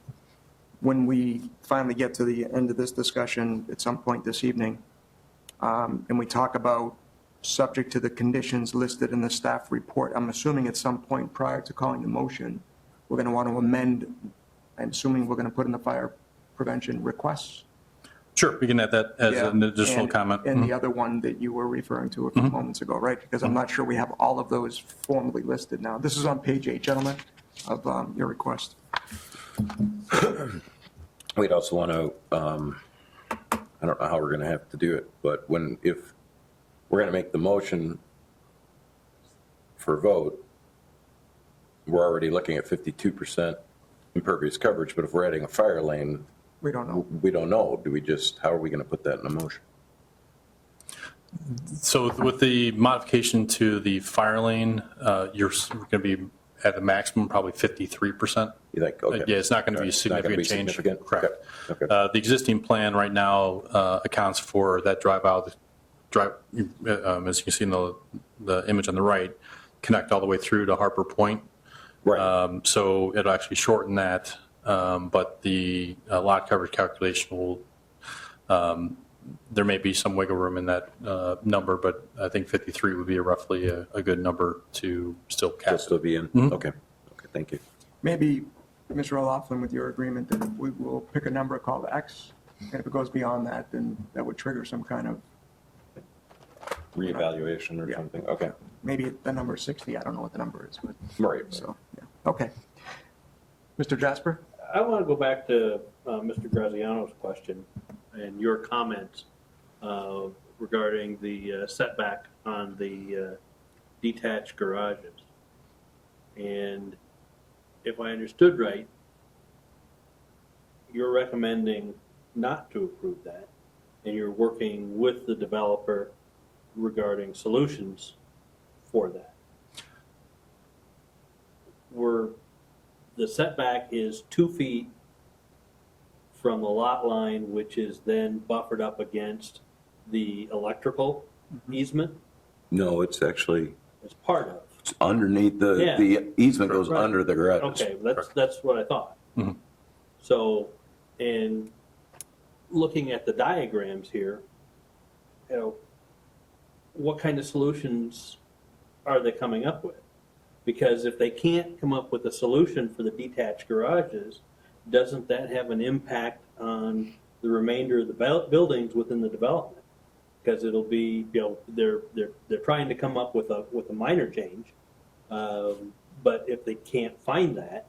A: when we finally get to the end of this discussion at some point this evening, and we talk about subject to the conditions listed in the staff report, I'm assuming at some point prior to calling the motion, we're going to want to amend, I'm assuming we're going to put in the fire prevention requests?
C: Sure, we can add that as
A: Yeah,
C: an additional
A: and-
C: comment.
A: And the other one that you were referring to a few moments ago, right? Because I'm not sure we have all of those formally listed now. This is on page 8, gentlemen, of your request.
B: We'd also want to, I don't know how we're going to have to do it, but if we're going to make the motion for vote, we're already looking at 52% impervious coverage, but if we're adding a fire lane,
A: We don't know.
B: we don't know. How are we going to put that in a motion?
C: So with the modification to the fire lane, you're going to be at a maximum probably 53%.
B: You think, okay.
C: Yeah, it's not going to be a
B: It's not gonna
C: significant
B: be
C: change.
B: significant?
C: Correct.
B: Okay.
C: The existing plan right now accounts for that drive, as you can see in the image on the right, connect all the way through to Harper Point.
B: Right.
C: So it'll actually shorten that, but the lot coverage calculation will, there may be some wiggle room in that number, but I think 53 would be roughly a good number to still
B: Just
C: cap
B: to
C: it.
B: be in? Okay. Okay, thank you.
A: Maybe, Mr. O'Loughlin, with your agreement, that we will pick a number called X, and if it goes beyond that, then that would trigger some kind of,
B: Reevaluation or
A: Yeah.
B: something? Okay.
A: maybe the number is 60, I don't know what the number is, but,
B: Right.
A: so, yeah, okay. Mr. Jasper?
D: I want to go back to Mr. Graziano's question and your comments regarding the setback on the detached garages. And if I understood right, you're recommending not to approve that, and you're working with the developer regarding solutions for that. The setback is 2 feet from the lot line, which is then buffered up against the electrical easement
B: No, it's actually
D: as part of.
B: it's underneath
D: Yeah.
B: the easement goes
D: Right.
B: under the garages.
D: Okay, that's what I thought.
C: Mhm.
D: So, in looking at the diagrams here, what kind of solutions are they coming up with? Because if they can't come up with a solution for the detached garages, doesn't that have an impact on the remainder of the buildings within the development? Because it'll be, they're trying to come up with a minor change, but if they can't find that,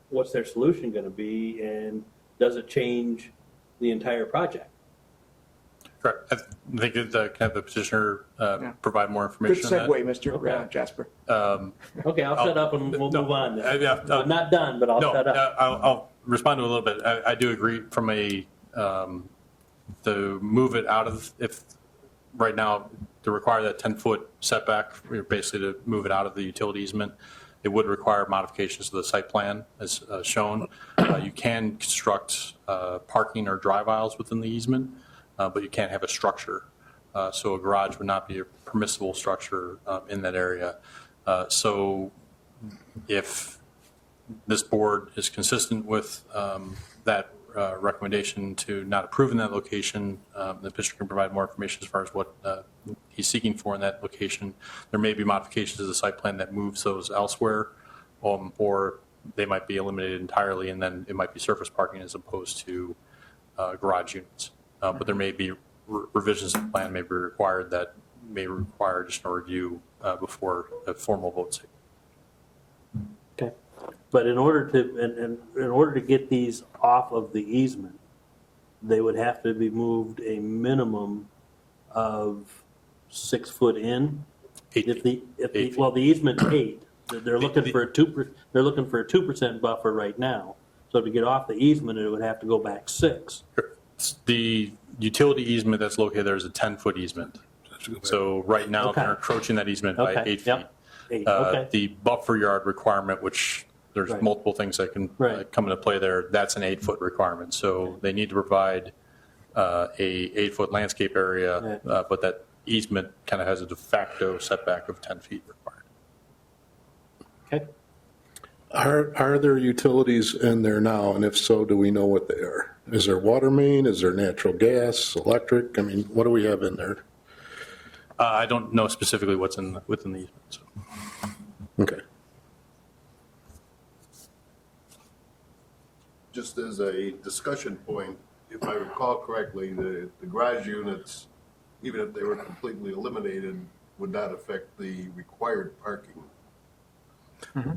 D: what's their solution going to be, and does it change the entire project?
C: Correct. I think that can have the petitioner provide more
A: Good
C: information on that.
A: segue, Mr.
D: Okay.
A: Jasper.
D: Okay, I'll shut up and we'll
C: no,
D: move on then.
C: yeah,
D: I'm not done, but I'll
C: No,
D: shut up.
C: I'll respond to it a little bit. I do agree from to move it out of, if, right now, to require that 10-foot setback, basically to move it out of the utility easement, it would require modifications to the site plan as shown. You can construct parking or drive aisles within the easement, but you can't have a structure. So a garage would not be a permissible structure in that area. So if this board is consistent with that recommendation to not approve in that location, the petitioner can provide more information as far as what he's seeking for in that location. There may be modifications to the site plan that moves those elsewhere, or they might be eliminated entirely, and then it might be surface parking as opposed to garage units. But there may be revisions to the plan may be required that may require additional review before a formal vote's taken.
D: Okay. But in order to get these off of the easement, they would have to be moved a minimum of 6 foot in.
C: 8
D: If
C: feet.
D: the
C: 8 feet.
D: well, the easement's 8. They're looking for a 2% buffer right now. So to get off the easement, it would have to go back 6.
C: The utility easement that's located there is a 10-foot easement. So right now,
D: Okay.
C: they're encroaching that easement by
D: Okay,
C: 8 feet.
D: yep. 8, okay.
C: The buffer yard requirement, which there's
D: Right.
C: multiple things that can
D: Right.
C: come into play there, that's an 8-foot requirement. So they need to provide a 8-foot landscape area, but that easement kind of has a de facto setback of 10 feet required.
D: Okay.
G: Are there utilities in there now, and if so, do we know what they are? Is there water main, is there natural gas, electric? I mean, what do we have in there?
C: I don't know specifically what's within the easement. So.
G: Okay.
F: just as a discussion point, if I recall correctly, the garage units, even if they were completely eliminated, would not affect the required parking.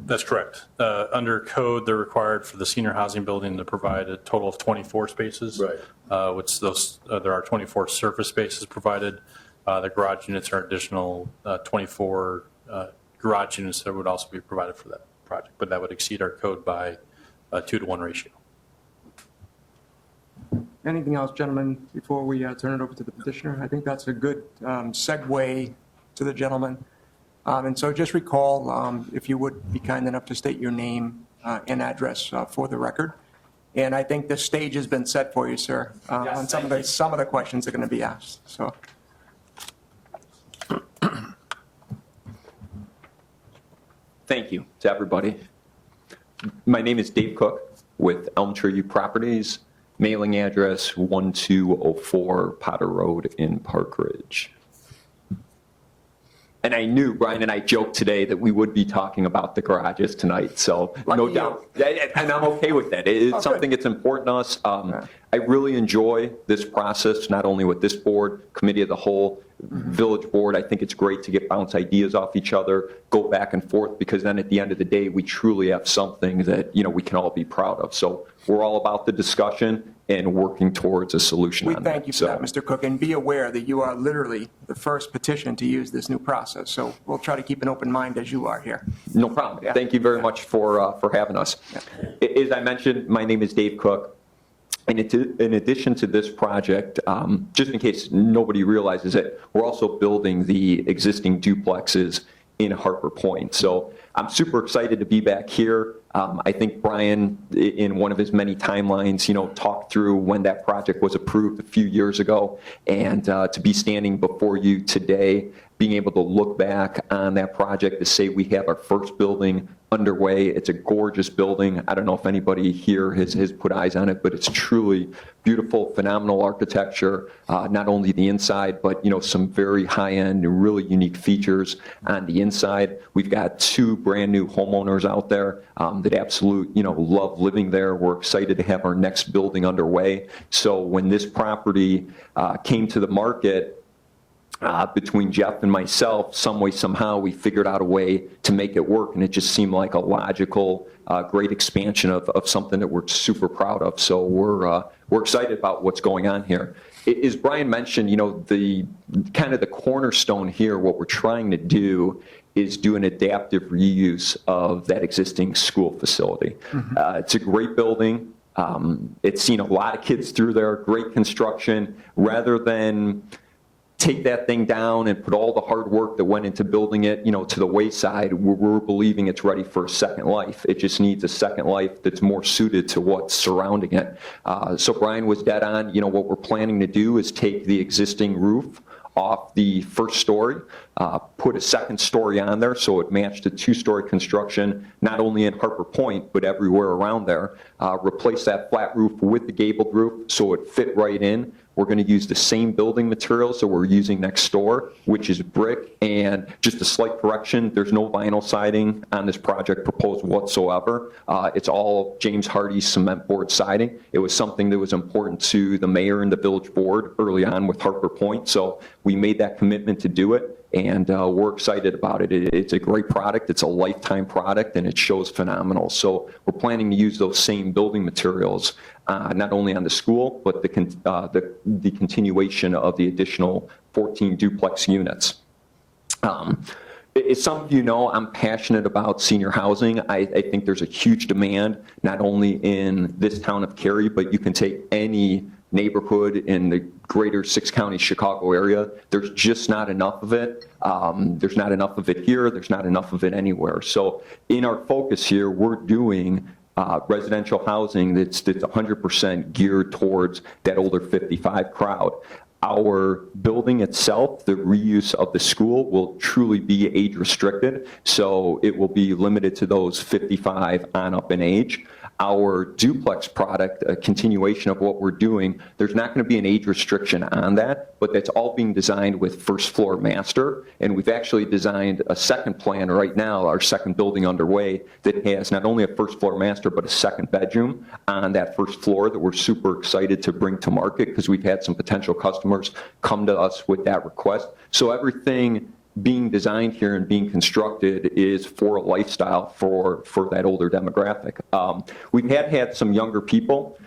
C: That's correct. Under code, they're required for the senior housing building to provide a total of 24 spaces.
F: Right.
C: Which there are 24 surface spaces provided. The garage units are additional 24 garage units that would also be provided for that project, but that would exceed our code by a 2-to-1 ratio.
A: Anything else, gentlemen, before we turn it over to the petitioner? I think that's a good segue to the gentleman. And so just recall, if you would be kind enough to state your name and address for the record. And I think the stage has been set for you, sir, on some of the questions that are going to be asked. So.
H: Thank you to everybody. My name is Dave Cook with Elm Tree Properties, mailing address 1204 Potter Road in Park Ridge. And I knew Brian and I joked today that we would be talking about the garages tonight, so
A: Lucky
H: no
A: you.
H: doubt. And I'm okay with that. It's something that's important to us. I really enjoy this process, not only with this board, committee of the whole, village board. I think it's great to get bounce ideas off each other, go back and forth, because then at the end of the day, we truly have something that, we can all be proud of. So we're all about the discussion and working towards a solution
A: We
H: on that.
A: thank you for that, Mr. Cook, and be aware that you are literally the first petition to use this new process. So we'll try to keep an open mind as you are here.
H: No problem.
A: Yeah.
H: Thank you very much for having us. As I mentioned, my name is Dave Cook. And in addition to this project, just in case nobody realizes it, we're also building the existing duplexes in Harper Point. So I'm super excited to be back here. I think Brian, in one of his many timelines, talked through when that project was approved a few years ago. And to be standing before you today, being able to look back on that project to say we have our first building underway. It's a gorgeous building. I don't know if anybody here has put eyes on it, but it's truly beautiful, phenomenal architecture, not only the inside, but some very high-end and really unique features on the inside. We've got 2 brand new homeowners out there that absolutely love living there. We're excited to have our next building underway. So when this property came to the market, between Jeff and myself, some way, somehow, we figured out a way to make it work, and it just seemed like a logical, great expansion of something that we're super proud of. So we're excited about what's going on here. As Brian mentioned, the kind of the cornerstone here, what we're trying to do is do an adaptive reuse of that existing school facility. It's a great building. It's seen a lot of kids through there, great construction. Rather than take that thing down and put all the hard work that went into building it, to the wayside, we're believing it's ready for a second life. It just needs a second life that's more suited to what's surrounding it. So Brian was dead on. What we're planning to do is take the existing roof off the first story, put a second story on there so it matched the 2-story construction, not only in Harper Point, but everywhere around there. Replace that flat roof with the gabled roof so it fit right in. We're going to use the same building materials that we're using next door, which is brick. And just a slight correction, there's no vinyl siding on this project proposed whatsoever. It's all James Hardie cement board siding. It was something that was important to the mayor and the village board early on with Harper Point. So we made that commitment to do it. And we're excited about it. It's a great product. It's a lifetime product, and it shows phenomenal. So we're planning to use those same building materials, not only on the school, but the continuation of the additional 14 duplex units. As some of you know, I'm passionate about senior housing. I think there's a huge demand, not only in this town of Cary, but you can take any neighborhood in the greater 6-county Chicago area. There's just not enough of it. There's not enough of it here. There's not enough of it anywhere. So in our focus here, we're doing residential housing that's 100% geared towards that older 55 crowd. Our building itself, the reuse of the school, will truly be age restricted, so it will be limited to those 55 on up in age. Our duplex product, a continuation of what we're doing, there's not going to be an age restriction on that, but that's all being designed with first floor master, and we've actually designed a second plan right now, our second building underway, that has not only a first floor master, but a second bedroom on that first floor that we're super excited to bring to market because we've had some potential customers come to us with that request. So everything being designed here and being constructed is for a lifestyle for that older demographic. We've had some younger people,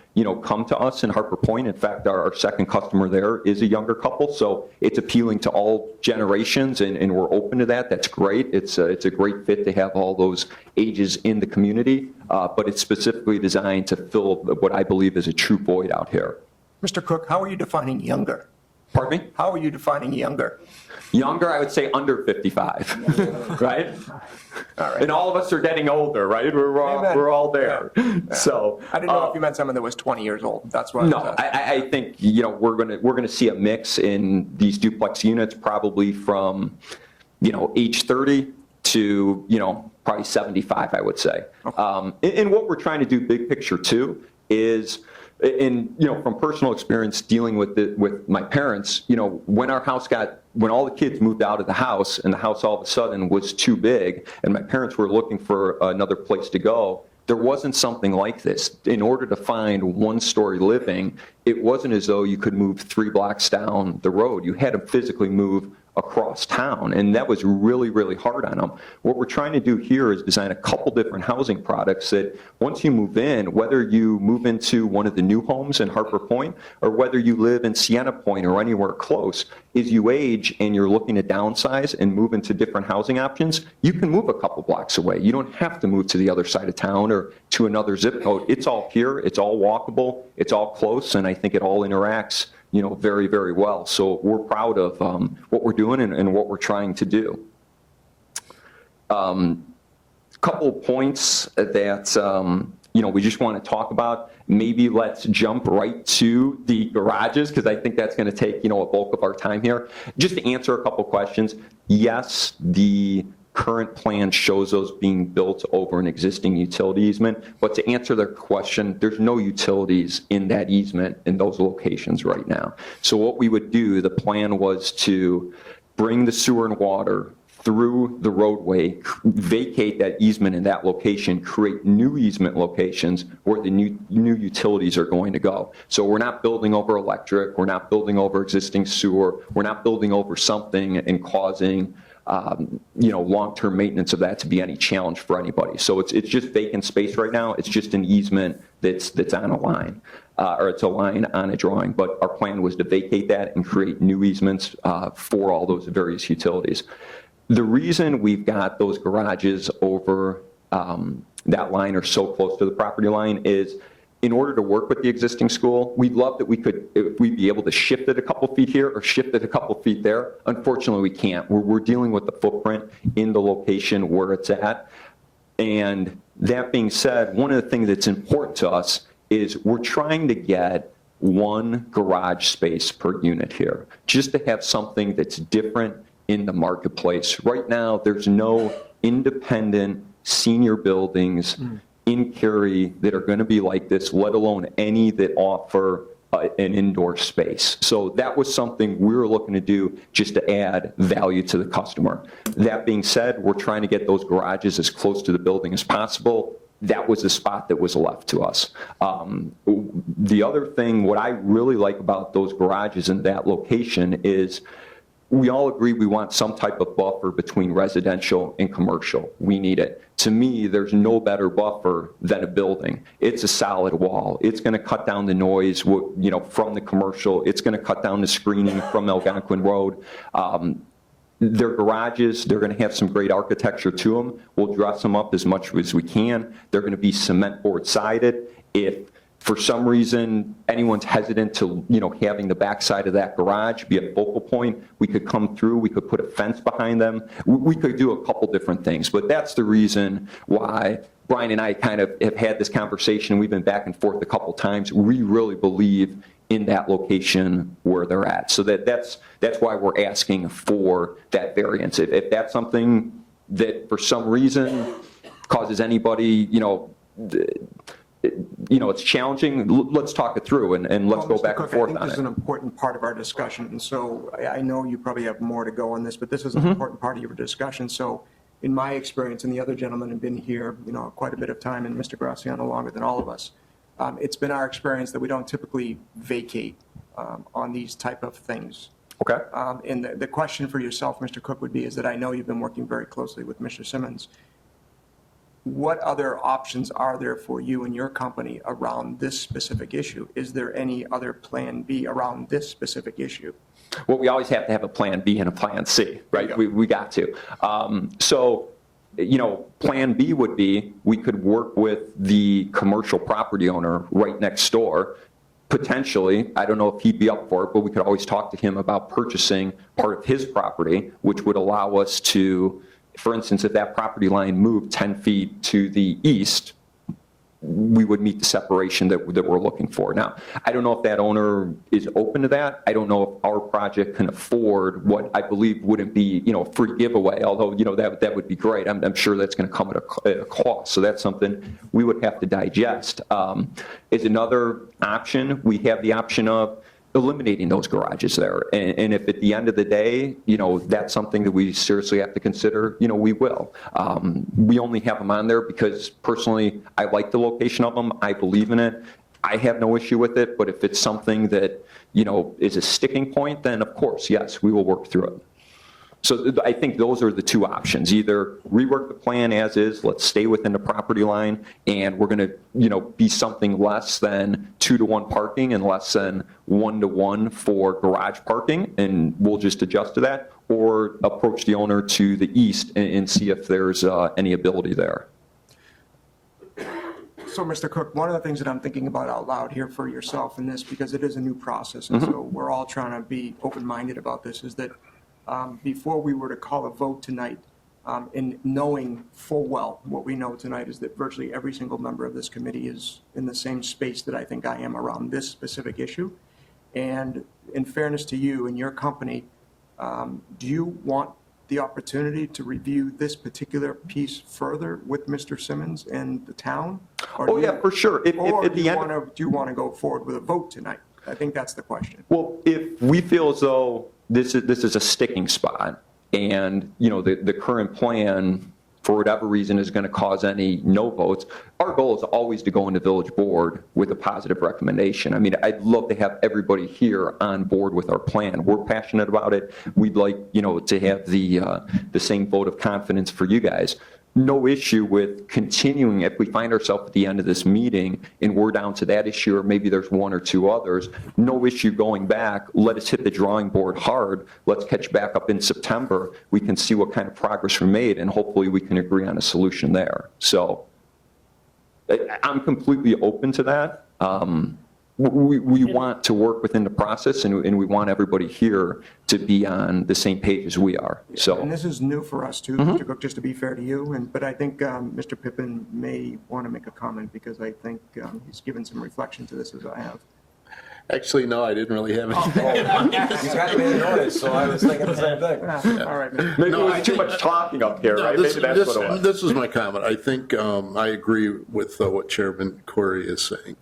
H: come to us in Harper Point. In fact, our second customer there is a younger couple, so it's appealing to all generations, and we're open to that. That's great. It's a great fit to have all those ages in the community, but it's specifically designed to fill what I believe is a true void out here.
A: Mr. Cook, how are you defining younger?
H: Pardon me?
A: How are you defining younger?
H: Younger, I would say under 55, right?
A: All right.
H: And all of us are getting older, right?
A: Amen.
H: We're all there. So
A: I didn't know if you meant someone that was 20 years old. That's what
H: no,
A: I was asking.
H: I think we're gonna see a mix in these duplex units, probably from age 30 to probably 75, I would say. And what we're trying to do, big picture too, is. And from personal experience dealing with my parents, when all the kids moved out of the house and the house all of a sudden was too big and my parents were looking for another place to go, there wasn't something like this. In order to find one-story living, it wasn't as though you could move 3 blocks down the road. You had to physically move across town, and that was really, really hard on them. What we're trying to do here is design a couple different housing products that once you move in, whether you move into one of the new homes in Harper Point or whether you live in Sienna Point or anywhere close, as you age and you're looking to downsize and move into different housing options, you can move a couple blocks away. You don't have to move to the other side of town or to another zip code. It's all here, it's all walkable, it's all close, and I think it all interacts very, very well. So we're proud of what we're doing and what we're trying to do. Couple points that we just want to talk about. Maybe let's jump right to the garages because I think that's going to take a bulk of our time here. Just to answer a couple questions. Yes, the current plan shows those being built over an existing utility easement, but to answer their question, there's no utilities in that easement in those locations right now. So what we would do, the plan was to bring the sewer and water through the roadway, vacate that easement in that location, create new easement locations where the new utilities are going to go. So we're not building over electric, we're not building over existing sewer, we're not building over something and causing long-term maintenance of that to be any challenge for anybody. So it's just vacant space right now. It's just an easement that's on a line, or it's a line on a drawing. But our plan was to vacate that and create new easements for all those various utilities. The reason we've got those garages over that line or so close to the property line is in order to work with the existing school, we'd love that we'd be able to shift it a couple feet here or shift it a couple feet there. Unfortunately, we can't. We're dealing with the footprint in the location where it's at. And that being said, one of the things that's important to us is we're trying to get one garage space per unit here, just to have something that's different in the marketplace. Right now, there's no independent senior buildings in Cary that are going to be like this, let alone any that offer an indoor space. So that was something we were looking to do just to add value to the customer. That being said, we're trying to get those garages as close to the building as possible. That was the spot that was left to us. The other thing, what I really like about those garages in that location is we all agree we want some type of buffer between residential and commercial. We need it. To me, there's no better buffer than a building. It's a solid wall. It's going to cut down the noise, from the commercial. It's going to cut down the screening from Algonquin Road. Their garages, they're going to have some great architecture to them. We'll dress them up as much as we can. They're going to be cement board sided. If for some reason anyone's hesitant to having the backside of that garage be a focal point, we could come through, we could put a fence behind them, we could do a couple different things. But that's the reason why Brian and I kind of have had this conversation. We've been back and forth a couple times. We really believe in that location where they're at. So that's why we're asking for that variance. If that's something that for some reason causes anybody, it's challenging, let's talk it through and let's
A: Well,
H: go
A: Mr.
H: back and
A: Cook,
H: forth
A: I think
H: on
A: this is
H: it.
A: an important part of our discussion, and so I know you probably have more to go on this, but this is
H: Mm-hmm.
A: an important part of your discussion. So in my experience, and the other gentlemen have been here, quite a bit of time, and Mr. Graziano longer than all of us, it's been our experience that we don't typically vacate on these type of things.
H: Okay?
A: And the question for yourself, Mr. Cook, would be, is that I know you've been working very closely with Mr. Simmons. What other options are there for you and your company around this specific issue? Is there any other plan B around this specific issue?
H: Well, we always have to have a plan B and a plan C, right?
A: Yeah.
H: We got to. Plan B would be we could work with the commercial property owner right next door. Potentially, I don't know if he'd be up for it, but we could always talk to him about purchasing part of his property, which would allow us to, for instance, if that property line moved 10 feet to the east, we would meet the separation that we're looking for. Now, I don't know if that owner is open to that. I don't know if our project can afford what I believe wouldn't be, a free giveaway, although, that would be great. I'm sure that's going to come at a cost. So that's something we would have to digest. Is another option, we have the option of eliminating those garages there. And if at the end of the day, that's something that we seriously have to consider, we will. We only have them on there because personally, I like the location of them. I believe in it. I have no issue with it. But if it's something that, is a sticking point, then of course, yes, we will work through it. So I think those are the two options. Either rework the plan as is, let's stay within the property line, and we're going to, be something less than 2-to-1 parking and less than 1-to-1 for garage parking, and we'll just adjust to that, or approach the owner to the east and see if there's any ability there.
A: So, Mr. Cook, one of the things that I'm thinking about out loud here for yourself in this, because it is a new process, and so we're all trying to be open-minded about this, is that before we were to call a vote tonight, and knowing full well what we know tonight is that virtually every single member of this committee is in the same space that I think I am around this specific issue. And in fairness to you and your company, do you want the opportunity to review this particular piece further with Mr. Simmons and the town? Or
H: Oh,
A: do
H: yeah,
A: you-
H: for sure. If
A: Or
H: at
A: do
H: the
A: you
H: end.
A: want to go forward with a vote tonight? I think that's the question.
H: Well, if we feel as though this is a sticking spot and, the current plan, for whatever reason, is going to cause any no votes, our goal is always to go into village board with a positive recommendation. I mean, I'd love to have everybody here on board with our plan. We're passionate about it. We'd like, to have the same vote of confidence for you guys. No issue with continuing if we find ourselves at the end of this meeting and we're down to that issue, or maybe there's one or two others. No issue going back. Let us hit the drawing board hard. Let's catch back up in September. We can see what kind of progress we made, and hopefully we can agree on a solution there. So I'm completely open to that. We want to work within the process, and we want everybody here to be on the same page as we are. So.
A: And this is new for us too, Mr. Cook, just to be fair to you. But I think Mr. Pippin may want to make a comment because I think he's given some reflection to this as I have.
G: Actually, no, I didn't really have any.
B: You got me the noise, so I was thinking the same thing.
A: All right, Mr.
H: Maybe
G: No,
H: it
G: I
H: was too
G: think-
H: much talking up here,
G: No,
H: right?
G: this,
H: Maybe that's what it was.
G: this is my comment. I think I agree with what Chairman Corey is saying.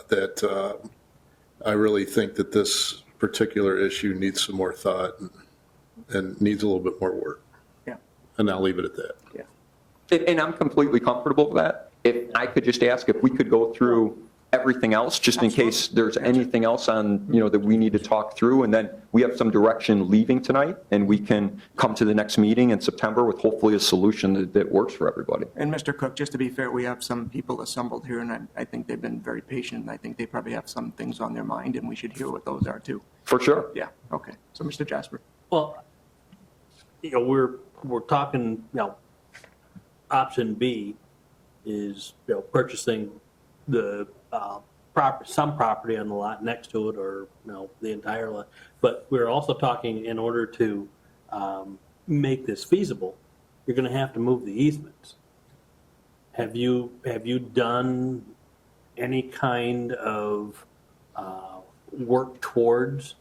G: That I really think that this particular issue needs some more thought and needs a little bit more work.
A: Yeah,
G: And I'll leave it at that.
A: yeah.
H: And I'm completely comfortable with that. If I could just ask if we could go through everything else, just in case there's anything else on, that we need to talk through, and then we have some direction leaving tonight, and we can come to the next meeting in September with hopefully a solution that works for everybody.
A: And Mr. Cook, just to be fair, we have some people assembled here, and I think they've been very patient, and I think they probably have some things on their mind, and we should hear what those are too.
H: For sure.
A: Yeah, okay. So, Mr. Jasper.
D: Well, we're talking, option B is, purchasing the some property on the lot next to it, or, the entire lot. But we're also talking, in order to make this feasible, you're going to have to move the easements. Have you done any kind of work towards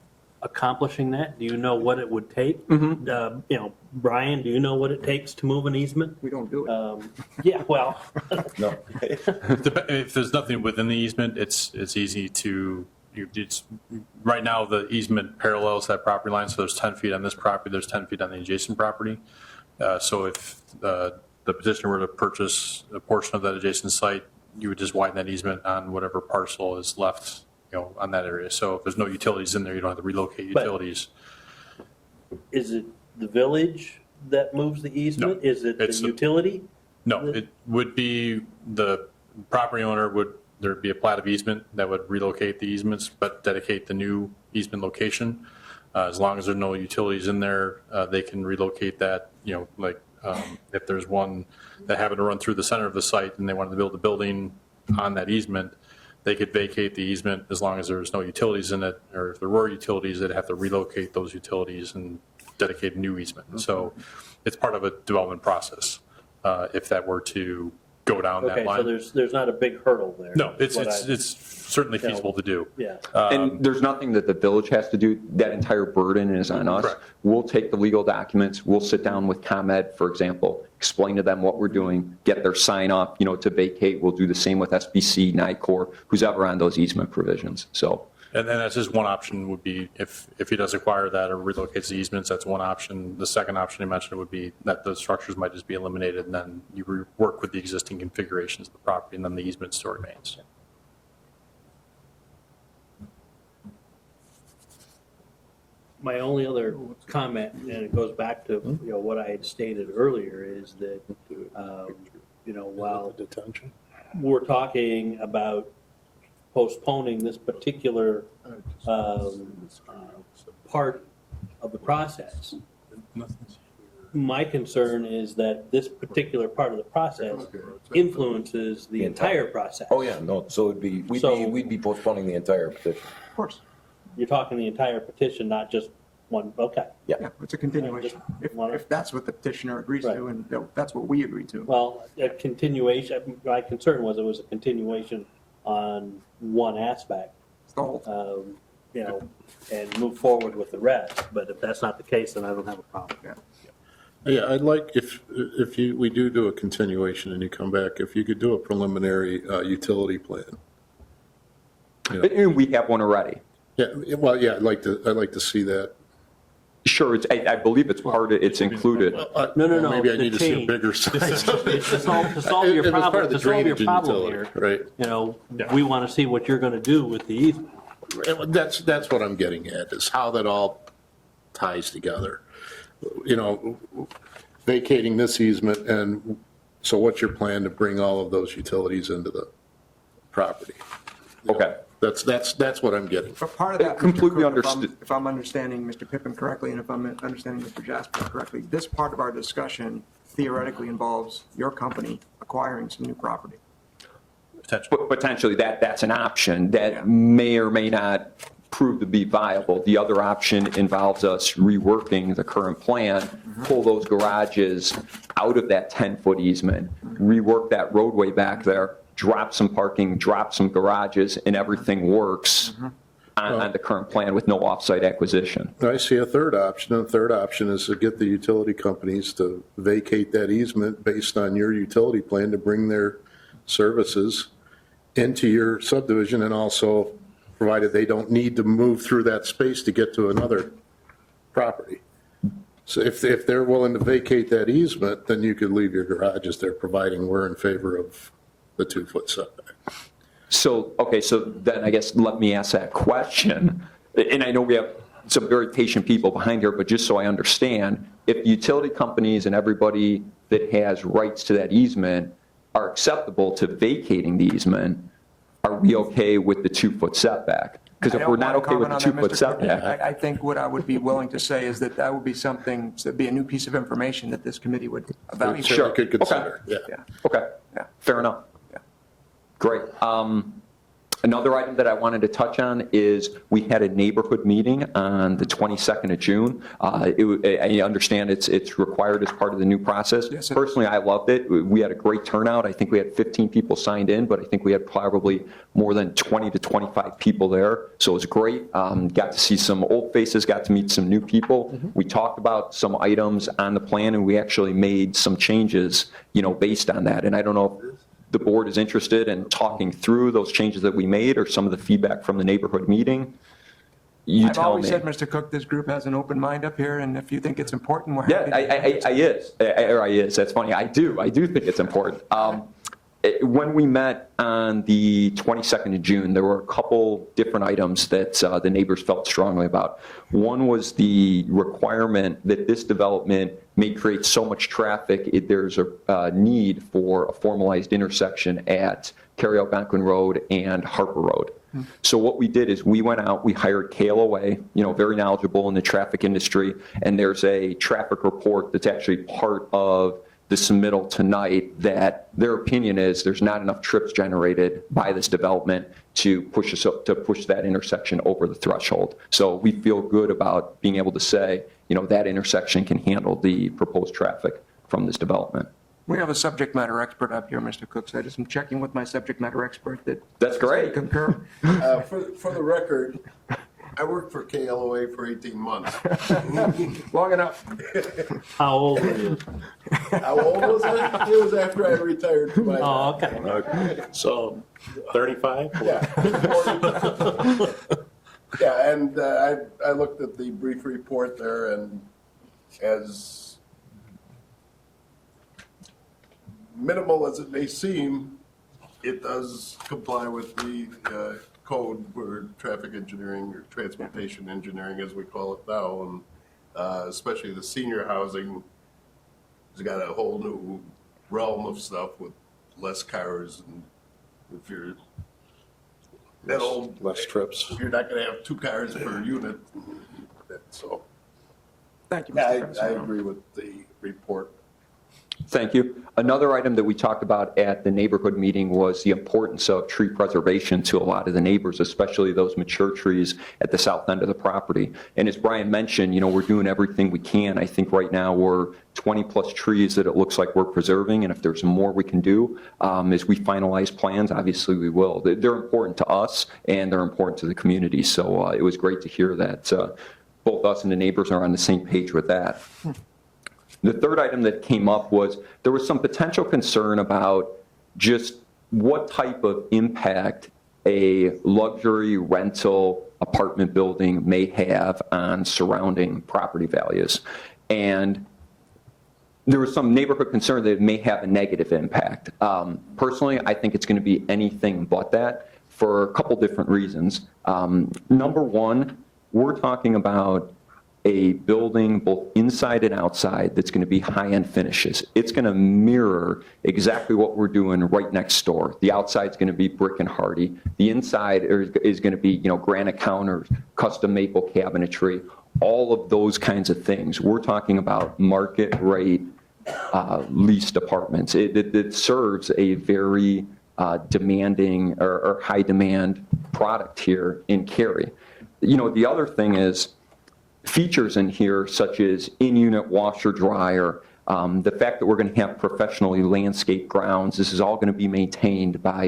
D: accomplishing that? Do you know what it would take? Brian, do you know what it takes to move an easement?
A: We don't do it.
D: Yeah, well,
B: No.
C: If there's nothing within the easement, it's easy to, right now, the easement parallels that property line, so there's 10 feet on this property, there's 10 feet on the adjacent property. So if the petitioner were to purchase a portion of that adjacent site, you would just widen that easement on whatever parcel is left, on that area. So if there's no utilities in there, you don't have to relocate
D: But-
C: utilities.
D: is it the village that moves the easement?
C: No,
D: Is it the
C: it's the-
D: utility?
C: No, it would be the property owner there'd be a plat of easement that would relocate the easements, but dedicate the new easement location. As long as there's no utilities in there, they can relocate that, if there's one that happened to run through the center of the site and they wanted to build a building on that easement, they could vacate the easement as long as there's no utilities in it, or if there were utilities, they'd have to relocate those utilities and dedicate a new easement. And so it's part of a development process, if that were to go down that
D: Okay, so
C: line.
D: there's not a big hurdle there.
C: No, it's
D: What I-
C: certainly feasible to do.
D: Yeah.
H: And there's nothing that the village has to do. That entire burden is on us.
C: Correct.
H: We'll take the legal documents, we'll sit down with ComEd, for example, explain to them what we're doing, get their sign off, to vacate. We'll do the same with SBC, NICOR, who's ever on those easement provisions. So,
C: And then that's just one option would be if he does acquire that or relocates the easements, that's one option. The second option you mentioned would be that the structures might just be eliminated and then you work with the existing configurations of the property and then the easement still remains.
D: My only other comment, and it goes back to, what I had stated earlier, is that, while
G: Detention?
D: we're talking about postponing this particular part of the process, my concern is that this particular part of the process influences the entire process.
B: Oh, yeah, no, so we'd be postponing the entire petition.
A: Of course.
D: You're talking the entire petition, not just one, okay.
A: Yeah, it's a continuation. If that's what the petitioner agrees to,
D: Right.
A: and that's what we agree to.
D: Well, a continuation, my concern was it was a continuation on one aspect,
A: It's the whole,
D: and move forward with the rest. But if that's not the case, then I don't have a problem.
G: Yeah, I'd like, if we do a continuation and you come back, if you could do a preliminary utility plan.
H: and we have one already.
G: Yeah, well, yeah, I'd like to see that.
H: Sure, I believe it's it's included.
D: No.
G: Maybe I
D: the
G: need to see a
D: change.
G: bigger size.
D: To solve your
G: It was part
D: problem,
G: of the
D: to solve your
G: drainage and
D: problem
G: utility,
D: here,
G: right.
D: we want to see what you're going to do with the easement.
G: That's what I'm getting at, is how that all ties together. Vacating this easement, and so what's your plan to bring all of those utilities into the property?
H: Okay.
G: That's what I'm getting.
A: but part of that, Mr.
H: Completely
A: Cook,
H: understood.
A: if I'm understanding Mr. Pippin correctly, and if I'm understanding Mr. Jasper correctly, this part of our discussion theoretically involves your company acquiring some new property.
C: Potentially.
H: But potentially, that's an option that may or may not prove to be viable. The other option involves us reworking the current plan, pull those garages out of that 10-foot easement, rework that roadway back there, drop some parking, drop some garages, and everything works on the current plan with no off-site acquisition.
G: I see a third option, and the third option is to get the utility companies to vacate that easement based on your utility plan to bring their services into your subdivision, and also provided they don't need to move through that space to get to another property. So if they're willing to vacate that easement, then you could leave your garages there, providing we're in favor of the 2-foot setback.
H: So, okay, so then I guess let me ask that question. And I know we have some very patient people behind here, but just so I understand, if utility companies and everybody that has rights to that easement are acceptable to vacating the easement, are we okay with the 2-foot setback? Because if we're not okay with the 2-foot setback.
A: I think what I would be willing to say is that would be something, that'd be a new piece of information that this committee would evaluate.
G: Sure, could consider, yeah.
A: Yeah.
H: Okay,
A: Yeah.
H: fair enough.
A: Yeah.
H: Great. Another item that I wanted to touch on is we had a neighborhood meeting on the 22nd of June. I understand it's required as part of the new process.
A: Yes, it is.
H: Personally, I loved it. We had a great turnout. I think we had 15 people signed in, but I think we had probably more than 20 to 25 people there. So it was great. Got to see some old faces, got to meet some new people. We talked about some items on the plan, and we actually made some changes, based on that. And I don't know if the board is interested in talking through those changes that we made or some of the feedback from the neighborhood meeting. You
A: I've
H: tell
A: always
H: me.
A: said, Mr. Cook, this group has an open mind up here, and if you think it's important, we're
H: Yeah,
A: happy to.
H: I is. That's funny. I do think it's important. When we met on the 22nd of June, there were a couple different items that the neighbors felt strongly about. One was the requirement that this development may create so much traffic, there's a need for a formalized intersection at Cary Algonquin Road and Harper Road. So what we did is we went out, we hired KLOA, very knowledgeable in the traffic industry, and there's a traffic report that's actually part of the submittal tonight that their opinion is there's not enough trips generated by this development to push that intersection over the threshold. So we feel good about being able to say, that intersection can handle the proposed traffic from this development.
A: We have a subject matter expert up here, Mr. Cook, so I just am checking with my subject matter expert that.
H: That's great.
A: Concur.
F: For the record, I worked for KLOA for 18 months.
A: Long enough.
D: How old are you?
F: How old was I? It was after I retired from my
D: Oh,
F: job.
D: okay.
I: So 35?
F: Yeah. Yeah, and I looked at the brief report there, and as minimal as it may seem, it does comply with the code for traffic engineering or transportation engineering, as we call it now, and especially the senior housing has got a whole new realm of stuff with less cars, and if you're that old,
I: Less trips.
F: you're not going to have 2 cars per unit. So
A: Thank you,
F: yeah,
A: Mr.
F: I
A: President.
F: agree with the report.
H: Thank you. Another item that we talked about at the neighborhood meeting was the importance of tree preservation to a lot of the neighbors, especially those mature trees at the south end of the property. And as Brian mentioned, we're doing everything we can. I think right now we're 20-plus trees that it looks like we're preserving, and if there's more we can do as we finalize plans, obviously we will. They're important to us, and they're important to the community. So it was great to hear that both us and the neighbors are on the same page with that. The third item that came up was there was some potential concern about just what type of impact a luxury rental apartment building may have on surrounding property values. And there was some neighborhood concern that it may have a negative impact. Personally, I think it's going to be anything but that for a couple different reasons. Number one, we're talking about a building both inside and outside that's going to be high-end finishes. It's going to mirror exactly what we're doing right next door. The outside's going to be brick and hardy. The inside is going to be, granite counters, custom maple cabinetry, all of those kinds of things. We're talking about market rate leased apartments. It serves a very demanding or high demand product here in Cary. The other thing is, features in here such as in-unit washer dryer, the fact that we're going to have professionally landscaped grounds, this is all going to be maintained by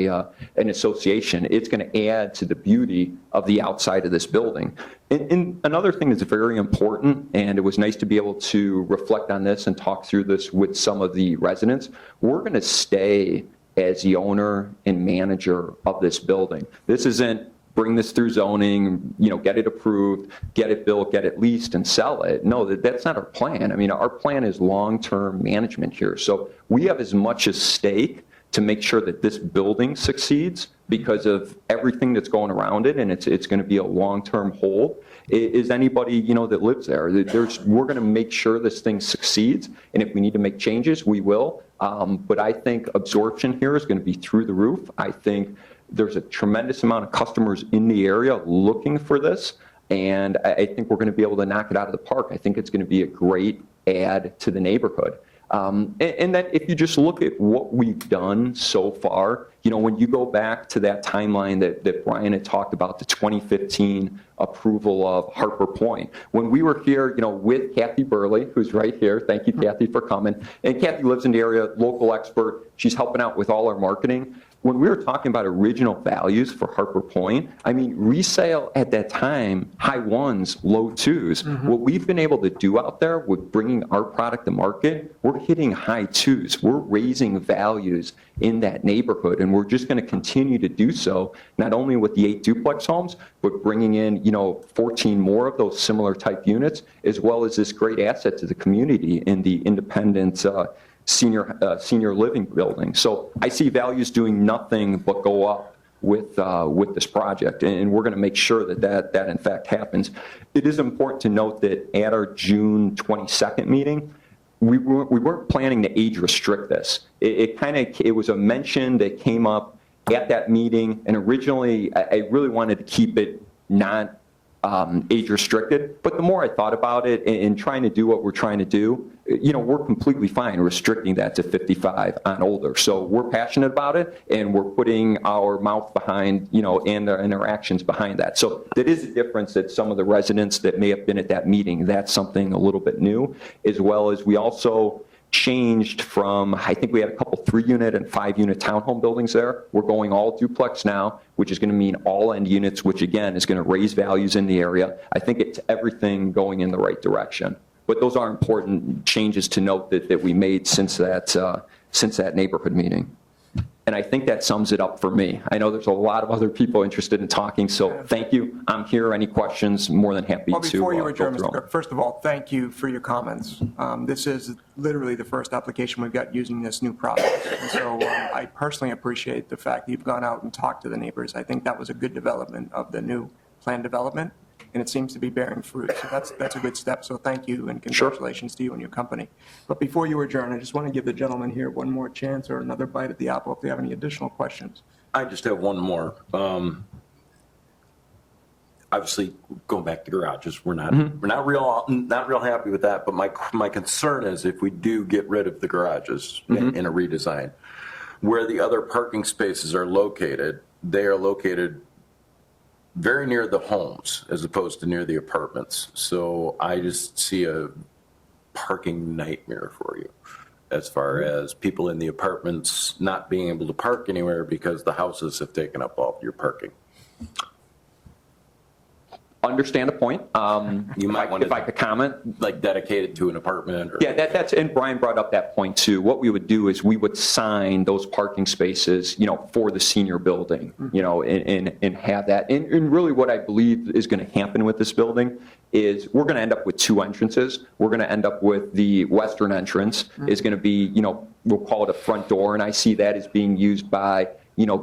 H: an association. It's going to add to the beauty of the outside of this building. And another thing that's very important, and it was nice to be able to reflect on this and talk through this with some of the residents, we're going to stay as the owner and manager of this building. This isn't bring this through zoning, get it approved, get it built, get it leased, and sell it. No, that's not our plan. I mean, our plan is long-term management here. So we have as much at stake to make sure that this building succeeds because of everything that's going around it, and it's going to be a long-term hold. Is anybody, that lives there? We're going to make sure this thing succeeds, and if we need to make changes, we will. But I think absorption here is going to be through the roof. I think there's a tremendous amount of customers in the area looking for this, and I think we're going to be able to knock it out of the park. I think it's going to be a great add to the neighborhood. And then if you just look at what we've done so far, when you go back to that timeline that Brian had talked about, the 2015 approval of Harper Point, when we were here, with Kathy Burley, who's right here, thank you, Kathy, for coming, and Kathy lives in the area, local expert, she's helping out with all our marketing. When we were talking about original values for Harper Point, resale at that time, high ones, low twos. What we've been able to do out there with bringing our product to market, we're hitting high twos. We're raising values in that neighborhood, and we're just going to continue to do so, not only with the 8 duplex homes, but bringing in, 14 more of those similar type units, as well as this great asset to the community in the independent senior living building. So I see values doing nothing but go up with this project, and we're going to make sure that in fact happens. It is important to note that at our June 22nd meeting, we weren't planning to age restrict this. It was a mention that came up at that meeting, and originally I really wanted to keep it not age restricted, but the more I thought about it and trying to do what we're trying to do, we're completely fine restricting that to 55 on older. So we're passionate about it, and we're putting our mouth behind, and our actions behind that. So that is a difference that some of the residents that may have been at that meeting, that's something a little bit new, as well as we also changed from, I think we had a couple 3-unit and 5-unit townhome buildings there. We're going all duplex now, which is going to mean all end units, which again is going to raise values in the area. I think it's everything going in the right direction. But those are important changes to note that we made since that neighborhood meeting. And I think that sums it up for me. I know there's a lot of other people interested in talking, so thank you. I'm here. Any questions, more than happy
A: Well,
H: to
A: before you
H: go
A: adjourn,
H: through
A: Mr.
H: them.
A: Cook, first of all, thank you for your comments. This is literally the first application we've got using this new process. And so I personally appreciate the fact that you've gone out and talked to the neighbors. I think that was a good development of the new plan development, and it seems to be bearing fruit. So that's a good step. So thank you, and congratulations to you and your company. But before you adjourn, I just want to give the gentleman here one more chance or another bite at the apple if they have any additional questions.
B: I just have one more. Obviously, going back to garages, we're not real happy with that. But my concern is if we do get rid of the garages in a redesign, where the other parking spaces are located, they are located very near the homes as opposed to near the apartments. So I just see a parking nightmare for you as far as people in the apartments not being able to park anywhere because the houses have taken up all of your parking.
H: Understand the point.
B: You might want to,
H: if I could comment.
B: like, dedicate it to an apartment. Or,
H: Yeah, that's, and Brian brought up that point too. What we would do is we would sign those parking spaces, for the senior building, and have that. And really what I believe is going to happen with this building is we're going to end up with 2 entrances. We're going to end up with the western entrance is going to be, we'll call it a front door, and I see that as being used by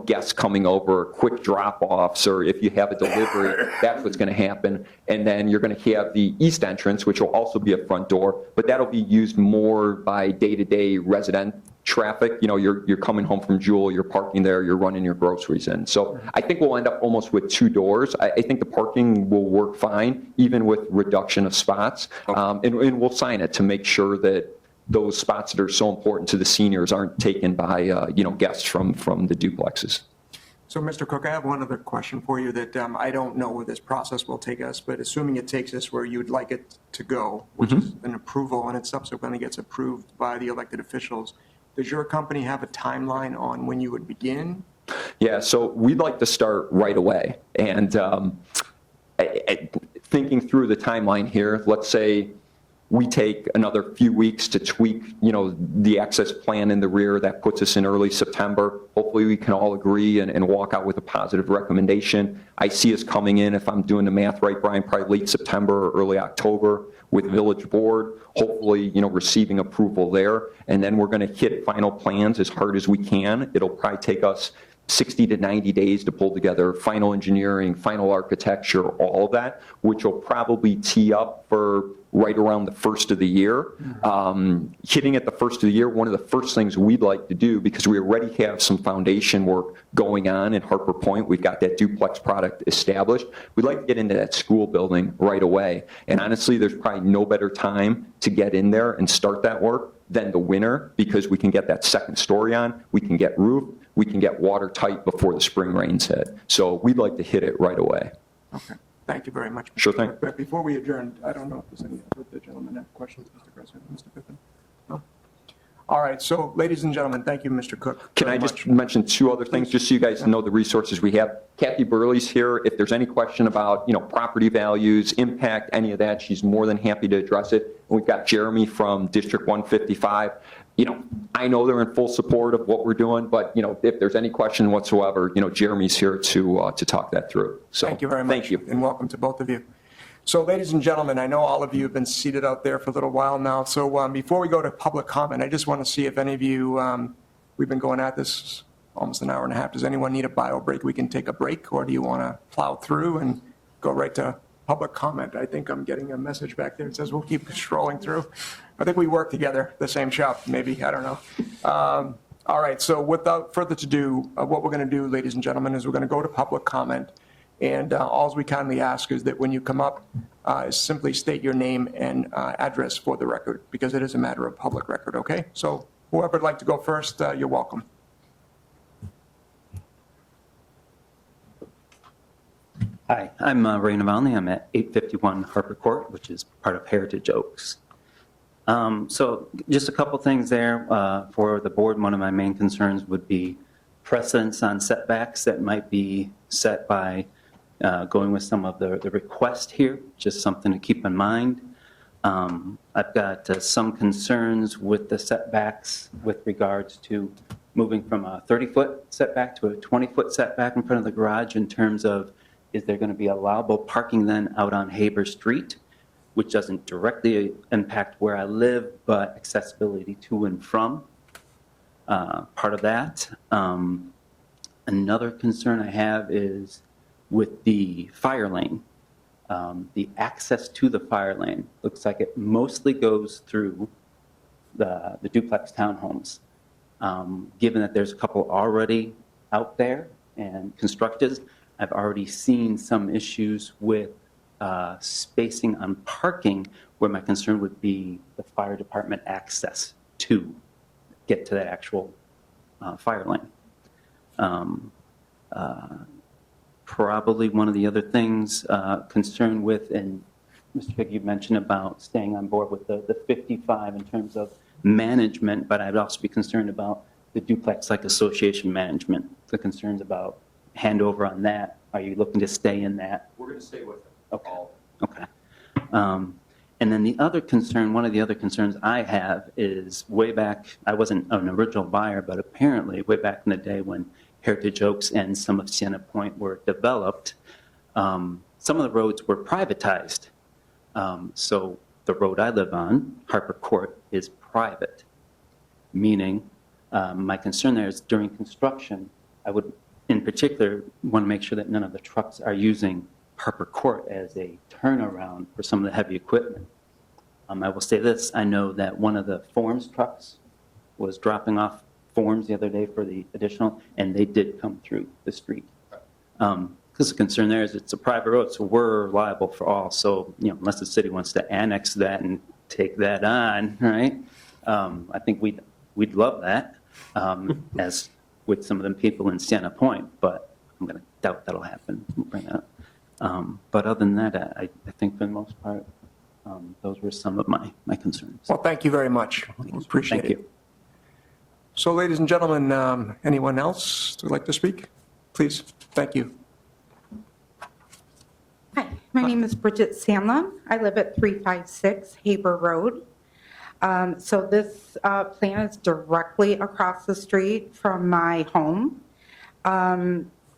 H: guests coming over, quick drop-offs, or if you have a delivery, that's what's going to happen. And then you're going to have the east entrance, which will also be a front door, but that'll be used more by day-to-day resident traffic. You're coming home from Jewel, you're parking there, you're running your groceries in. So I think we'll end up almost with 2 doors. I think the parking will work fine, even with reduction of spots. And we'll sign it to make sure that those spots that are so important to the seniors aren't taken by, guests from the duplexes.
A: So, Mr. Cook, I have one other question for you that I don't know where this process will take us, but assuming it takes us where you'd like it to go, which is an approval, and it subsequently gets approved by the elected officials, does your company have a timeline on when you would begin?
H: Yeah, so we'd like to start right away. And thinking through the timeline here, let's say we take another few weeks to tweak, the access plan in the rear. That puts us in early September. Hopefully we can all agree and walk out with a positive recommendation. I see us coming in, if I'm doing the math right, Brian, probably late September or early October with Village Board, hopefully, receiving approval there. And then we're going to hit final plans as hard as we can. It'll probably take us 60 to 90 days to pull together final engineering, final architecture, all of that, which will probably tee up for right around the first of the year. Hitting at the first of the year, one of the first things we'd like to do, because we already have some foundation work going on in Harper Point, we've got that duplex product established, we'd like to get into that school building right away. And honestly, there's probably no better time to get in there and start that work than the winter because we can get that second story on, we can get roof, we can get watertight before the spring rains hit. So we'd like to hit it right away.
A: Okay, thank you very much. Mr.
H: Sure thing.
A: Cook. But before we adjourn, I don't know if there's any other gentlemen have questions, Mr. President, Mr. Pippin? No? All right, so ladies and gentlemen, thank you, Mr. Cook.
H: Can I
A: very
H: just
A: much.
H: mention two other things, just so you guys know the resources we have? Kathy Burley's here. If there's any question about, property values, impact, any of that, she's more than happy to address it. And we've got Jeremy from District 155. I know they're in full support of what we're doing, but, if there's any question whatsoever, Jeremy's here to talk that through. So,
A: Thank you very much.
H: Thank you.
A: And welcome to both of you. So ladies and gentlemen, I know all of you have been seated out there for a little while now. So before we go to public comment, I just want to see if any of you, we've been going at this almost an hour and a half. Does anyone need a bio break? We can take a break, or do you want to plow through and go right to public comment? I think I'm getting a message back there. It says we'll keep strolling through. I think we work together, the same shop, maybe, I don't know. All right, so without further ado, what we're going to do, ladies and gentlemen, is we're going to go to public comment. And all we kindly ask is that when you come up, simply state your name and address for the record, because it is a matter of public record, okay? So whoever would like to go first, you're welcome.
E: Hi, I'm Ray Navalny. I'm at 851 Harper Court, which is part of Heritage Oaks. So just a couple things there for the board. One of my main concerns would be precedents on setbacks that might be set by going with some of the request here, just something to keep in mind. I've got some concerns with the setbacks with regards to moving from a 30-foot setback to a 20-foot setback in front of the garage in terms of, is there going to be allowable parking then out on Haber Street, which doesn't directly impact where I live, but accessibility to and from, part of that. Another concern I have is with the fire lane. The access to the fire lane looks like it mostly goes through the duplex townhomes. Given that there's a couple already out there and constructed, I've already seen some issues with spacing on parking, where my concern would be the fire department access to get to that actual fire lane. Probably one of the other things concerned with, and Mr. Pigg, you mentioned about staying on board with the 55 in terms of management, but I'd also be concerned about the duplex-like association management, the concerns about handover on that. Are you looking to stay in that?
H: We're going to stay with them.
E: Okay. Okay. And then the other concern, one of the other concerns I have is way back, I wasn't an original buyer, but apparently way back in the day when Heritage Oaks and some of Sienna Point were developed, some of the roads were privatized. So the road I live on, Harper Court, is private, meaning my concern there is during construction, I would in particular want to make sure that none of the trucks are using Harper Court as a turnaround for some of the heavy equipment. I will say this, I know that one of the forms trucks was dropping off forms the other day for the additional, and they did come through the street. Because the concern there is it's a private road, so we're liable for all. So, unless the city wants to annex that and take that on, right? I think we'd love that, as with some of the people in Sienna Point, but I'm going to doubt that'll happen. We'll bring that up. But other than that, I think for the most part, those were some of my concerns.
A: Well, thank you very much. Appreciate
E: Thank
A: it.
E: you.
A: So ladies and gentlemen, anyone else would like to speak? Please, thank you.
J: Hi, my name is Bridget Sandlin. I live at 356 Haber Road. So this plan is directly across the street from my home.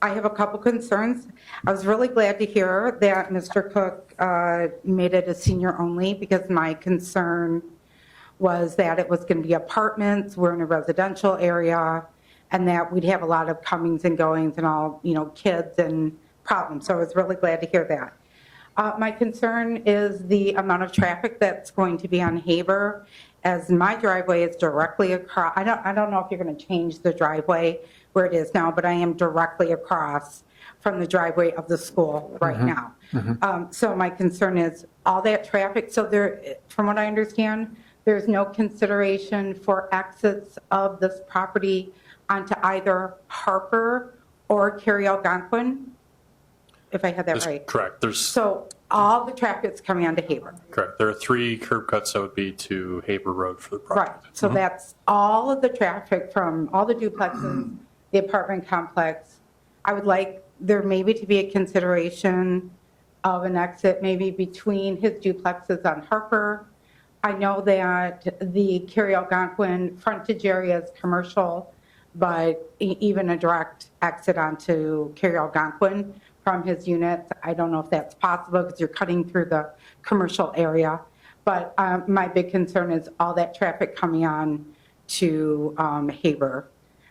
J: I have a couple concerns. I was really glad to hear that Mr. Cook made it a senior only, because my concern was that it was going to be apartments, we're in a residential area, and that we'd have a lot of comings and goings and all, kids and problems. So I was really glad to hear that. My concern is the amount of traffic that's going to be on Haber, as my driveway is directly across. I don't know if you're going to change the driveway where it is now, but I am directly across from the driveway of the school right now. So my concern is all that traffic. So there, from what I understand, There's no consideration for exits of this property onto either Harper or Cary Algonquin, if I had that
C: That's
J: right.
C: correct. There's,
J: So all the traffic's coming onto Haber.
C: correct. There are 3 curb cuts that would be to Haber Road for the
J: Right,
C: project.
J: so that's all of the traffic from all the duplexes, the apartment complex. I would like there maybe to be a consideration of an exit maybe between his duplexes on Harper. I know that the Cary Algonquin frontage area is commercial, but even a direct exit onto Cary Algonquin from his units, I don't know if that's possible because you're cutting through the commercial area. But my big concern is all that traffic coming on to Haber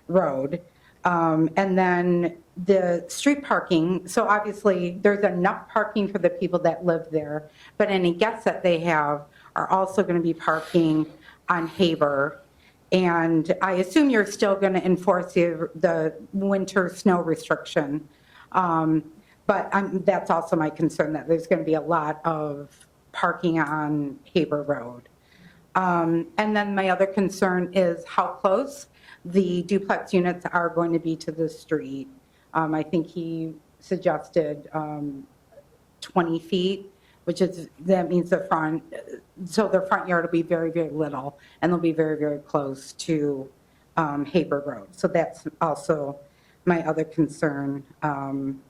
J: Road. And then the street parking, so obviously there's enough parking for the people that live there, but any guests that they have are also going to be parking on Haber. And I assume you're still going to enforce the winter snow restriction. But that's also my concern, that there's going to be a lot of parking on Haber Road. And then my other concern is how close the duplex units are going to be to the street. I think he suggested 20 feet, which is, that means the front, so the front yard will be very, very little, and they'll be very, very close to Haber Road. So that's also my other concern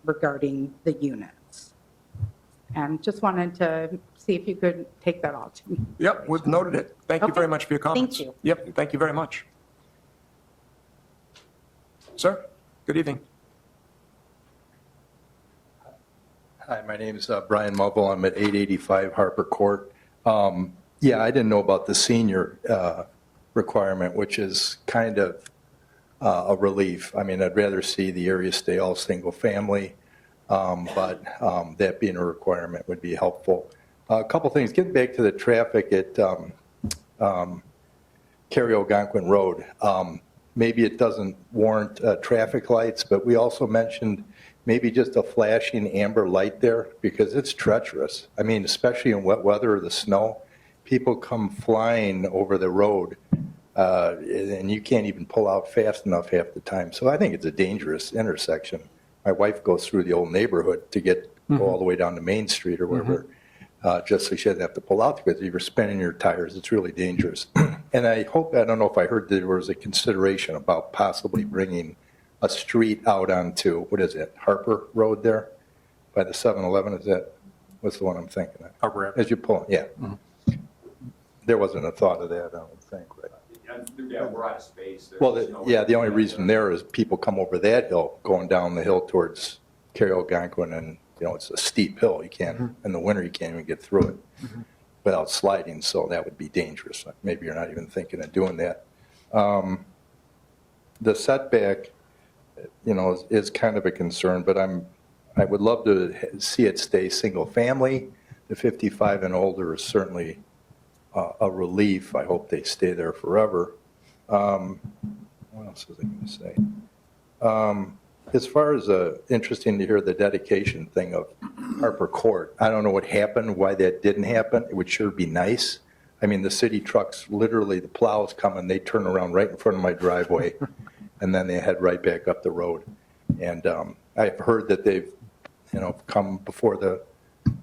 J: regarding the units. And just wanted to see if you could take that all to me.
A: Yep, we've noted it. Thank you
J: Okay.
A: very much for your comments.
J: Thank you.
A: Yep, thank you very much. Sir, good evening.
K: Hi, my name is Brian Mubble. I'm at 885 Harper Court. Yeah, I didn't know about the senior requirement, which is kind of a relief. I mean, I'd rather see the area stay all single family, but that being a requirement would be helpful. A couple things. Getting back to the traffic at Cary Algonquin Road. Maybe it doesn't warrant traffic lights, but we also mentioned maybe just a flashing amber light there because it's treacherous. I mean, especially in wet weather or the snow, people come flying over the road and you can't even pull out fast enough half the time. So I think it's a dangerous intersection. My wife goes through the old neighborhood to go all the way down to Main Street or wherever, just so she doesn't have to pull out because if you're spinning your tires, it's really dangerous. And I don't know if I heard there was a consideration about possibly bringing a street out onto, what is it, Harper Road there by the 7-Eleven? Is that, what's the one I'm thinking of?
C: Harper Avenue.
K: As you pull, yeah. There wasn't a thought of that, I don't think, right?
L: Yeah, we're out of space.
K: Well, the only reason there is people come over that hill, going down the hill towards Cary Algonquin, and, it's a steep hill. You can't, in the winter, you can't even get through it without sliding, so that would be dangerous. Maybe you're not even thinking of doing that. The setback, is kind of a concern, but I would love to see it stay single family. The 55 and older is certainly a relief. I hope they stay there forever. What else was I going to say? As far as interesting to hear the dedication thing of Harper Court, I don't know what happened, why that didn't happen. It would sure be nice. I mean, the city trucks, literally, the plows come and they turn around right in front of my driveway, and then they head right back up the road. And I've heard that they've, come before the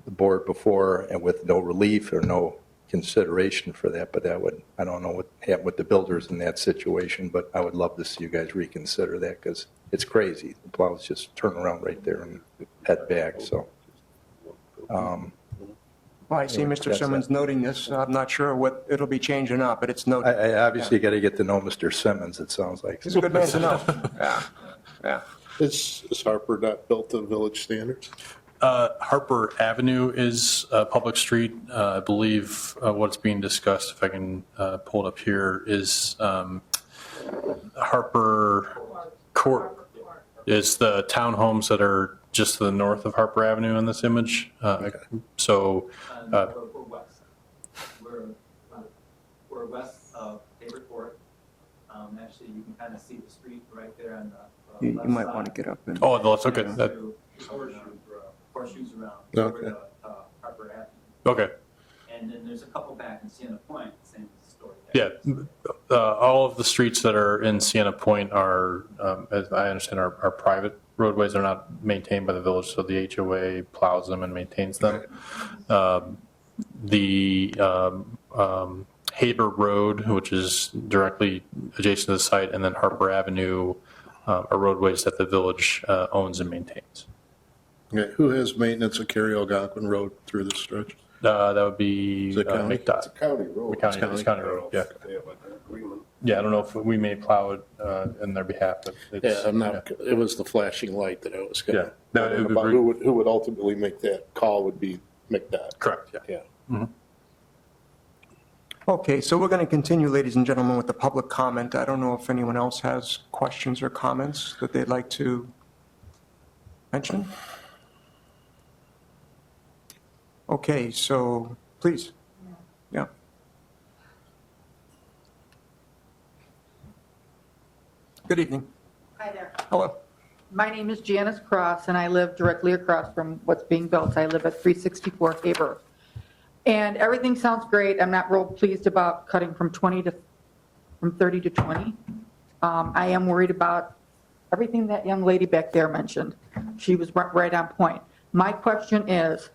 K: board before and with no relief or no consideration for that, but I don't know what happened with the builders in that situation, but I would love to see you guys reconsider that because it's crazy. The plows just turn around right there and head back, so.
A: Well, I see Mr.
K: That's
A: Simmons
K: it.
A: noting this. I'm not sure what it'll be changed or not, but it's noted.
K: I obviously got to get to know Mr. Simmons, it sounds like.
A: He's a good man to know. Yeah, yeah.
G: Is Harper not built to village standards?
C: Harper Avenue is a public street. I believe what's being discussed, if I can pull it up here, is Harper Court is the townhomes that are just to the north of Harper Avenue in this image. So
L: We're west. We're west of Haber Court. Actually, you can kind of see the street right there on the
A: You
L: left
A: might
L: side.
A: want to get up and.
C: oh, that's okay.
L: Next
C: That,
L: to horseshoes around
G: Okay.
L: over to Harper Avenue.
C: okay.
L: And then there's a couple back in Sienna Point, same story.
C: Yeah, all of the streets that are in Sienna Point are, as I understand, are private roadways. They're not maintained by the village, so the HOA plows them and maintains them. The Haber Road, which is directly adjacent to the site, and then Harper Avenue are roadways that the village owns and maintains.
G: Okay, who has maintenance of Cary Algonquin Road through this stretch?
C: That would be
G: Is it county?
C: McDOT.
F: It's a county road.
C: It's county road, yeah.
F: They have an agreement.
C: Yeah, I don't know if we may plow it in their behalf, but it's.
G: Yeah, I'm not, it was the flashing light that I was
C: Yeah.
G: going
C: No, it would
G: about.
C: be-
G: Who would ultimately make that call would be McDOT.
C: Correct, yeah.
G: Yeah.
A: Okay, so we're going to continue, ladies and gentlemen, with the public comment. I don't know if anyone else has questions or comments that they'd like to mention. Okay, so please. Yeah. Good evening.
M: Hi there.
A: Hello.
M: My name is Janice Cross, and I live directly across from what's being built. I live at 364 Haber. And everything sounds great. I'm not real pleased about cutting from 30 to 20. I am worried about everything that young lady back there mentioned. She was right on point. My question is,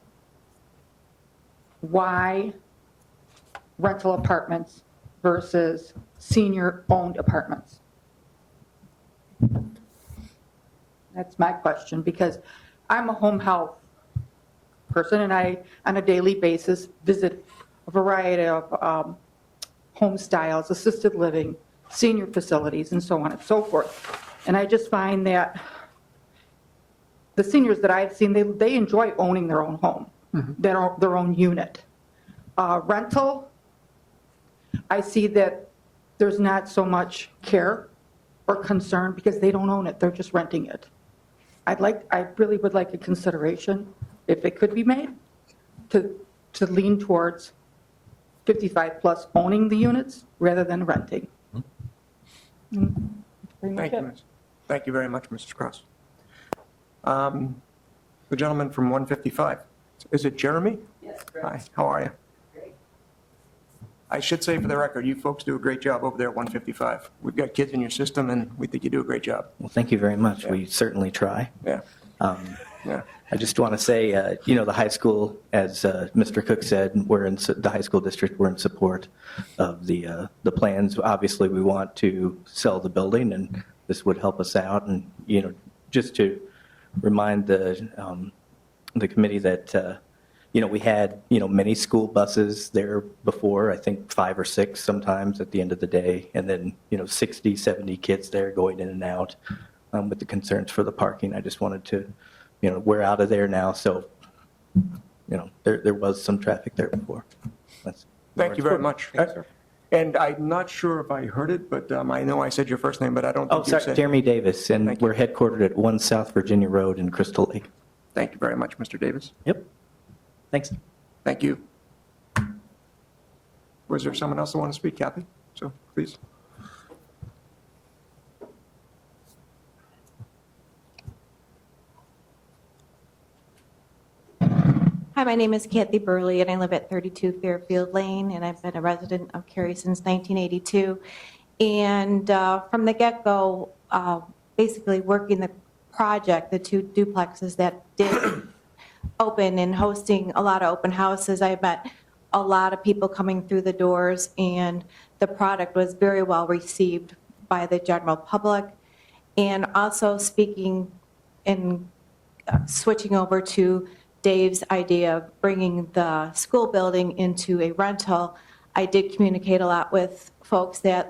M: why rental apartments versus senior-owned apartments? That's my question, because I'm a home health person, and I, on a daily basis, visit a variety of home styles, assisted living, senior facilities, and so on and so forth. And I just find that the seniors that I've seen, they enjoy owning their own home, their own unit. Rental, I see that there's not so much care or concern because they don't own it, they're just renting it. I really would like a consideration, if it could be made, to lean towards 55 plus owning the units rather than renting. Pretty much
A: Thank you,
M: it.
A: Ms. Thank you very much, Mrs. Cross. The gentleman from 155, is it Jeremy?
M: Yes,
A: Hi, how are you?
M: Great.
A: I should say for the record, you folks do a great job over there at 155. We've got kids in your system, and we think you do a great job.
N: Well, thank you very much. We certainly try.
A: Yeah, yeah.
N: I just want to say, the high school, as Mr. Cook said, the high school district, we're in support of the plans. Obviously, we want to sell the building, and this would help us out. And, just to remind the committee that, we had, many school buses there before, I think 5 or 6 sometimes at the end of the day, and then, 60, 70 kids there going in and out with the concerns for the parking. I just wanted to, we're out of there now, so, there was some traffic there before.
A: Thank you very much. And I'm not sure if I heard it, but I know I said your first name, but I don't
N: Oh,
A: think you
N: sorry,
A: said.
N: Jeremy Davis, and
A: Thank you.
N: we're headquartered at 1 South Virginia Road in Crystal Lake.
A: Thank you very much, Mr. Davis.
N: Yep. Thanks.
A: Thank you. Was there someone else that wanted to speak? Kathy? So, please.
O: Hi, my name is Kathy Burley, and I live at 32 Fairfield Lane, and I've been a resident of Cary since 1982. And from the get-go, basically working the project, the 2 duplexes that did open and hosting a lot of open houses, I met a lot of people coming through the doors, and the product was very well received by the general public. And also speaking and switching over to Dave's idea of bringing the school building into a rental, I did communicate a lot with folks that,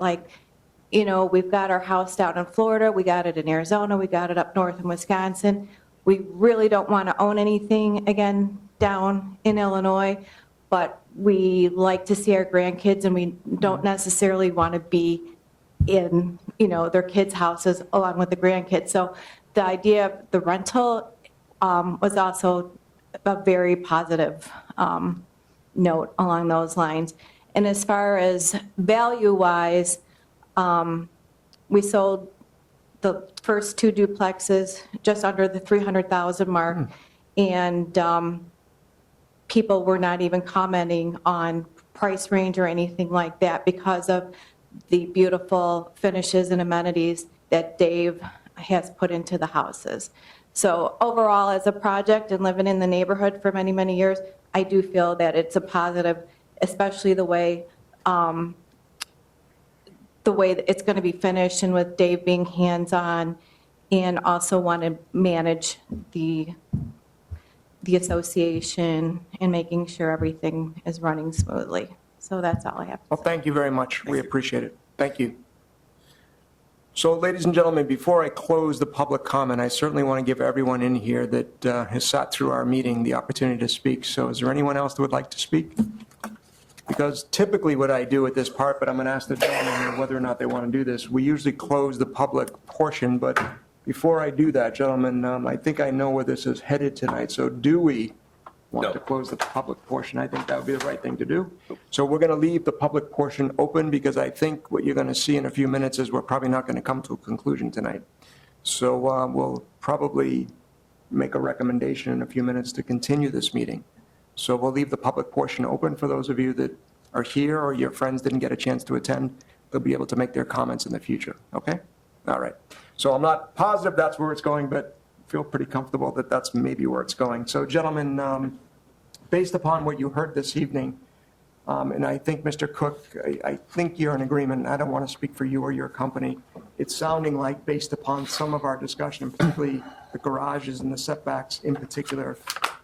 O: we've got our house down in Florida, we got it in Arizona, we got it up north in Wisconsin. We really don't want to own anything again down in Illinois, but we like to see our grandkids, and we don't necessarily want to be in, their kids' houses along with the grandkids. So the idea of the rental was also a very positive note along those lines. And as far as value-wise, we sold the first 2 duplexes just under the $300,000 mark, and people were not even commenting on price range or anything like that because of the beautiful finishes and amenities that Dave has put into the houses. So overall, as a project and living in the neighborhood for many, many years, I do feel that it's a positive, especially the way that it's going to be finished and with Dave being hands-on and also want to manage the association and making sure everything is running smoothly. So that's all I have to
A: Well,
O: say.
A: thank you very much. We appreciate it. Thank you. So, ladies and gentlemen, before I close the public comment, I certainly want to give everyone in here that has sat through our meeting the opportunity to speak. So is there anyone else that would like to speak? Because typically what I do at this part, but I'm going to ask the gentlemen here whether or not they want to do this, we usually close the public portion, but before I do that, gentlemen, I think I know where this is headed tonight. So do we want to close the public portion? I think that would be the right thing to do. So we're going to leave the public portion open because I think what you're going to see in a few minutes is we're probably not going to come to a conclusion tonight. So we'll probably make a recommendation in a few minutes to continue this meeting. So we'll leave the public portion open for those of you that are here or your friends didn't get a chance to attend. They'll be able to make their comments in the future, okay? All right. So I'm not positive that's where it's going, but feel pretty comfortable that that's maybe where it's going. So gentlemen, based upon what you heard this evening, and I think, Mr. Cook, I think you're in agreement. I don't want to speak for you or your company. It's sounding like, based upon some of our discussion, particularly the garages and the setbacks in particular,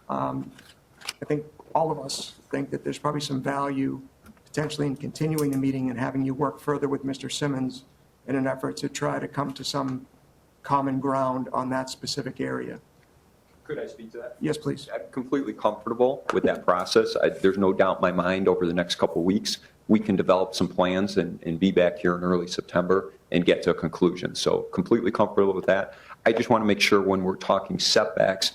A: I think all of us think that there's probably some value potentially in continuing the meeting and having you work further with Mr. Simmons in an effort to try to come to some common ground on that specific area.
H: Could I speak to that?
A: Yes, please.
H: I'm completely comfortable with that process. There's no doubt in my mind over the next couple of weeks, we can develop some plans and be back here in early September and get to a conclusion. So completely comfortable with that. I just want to make sure when we're talking setbacks,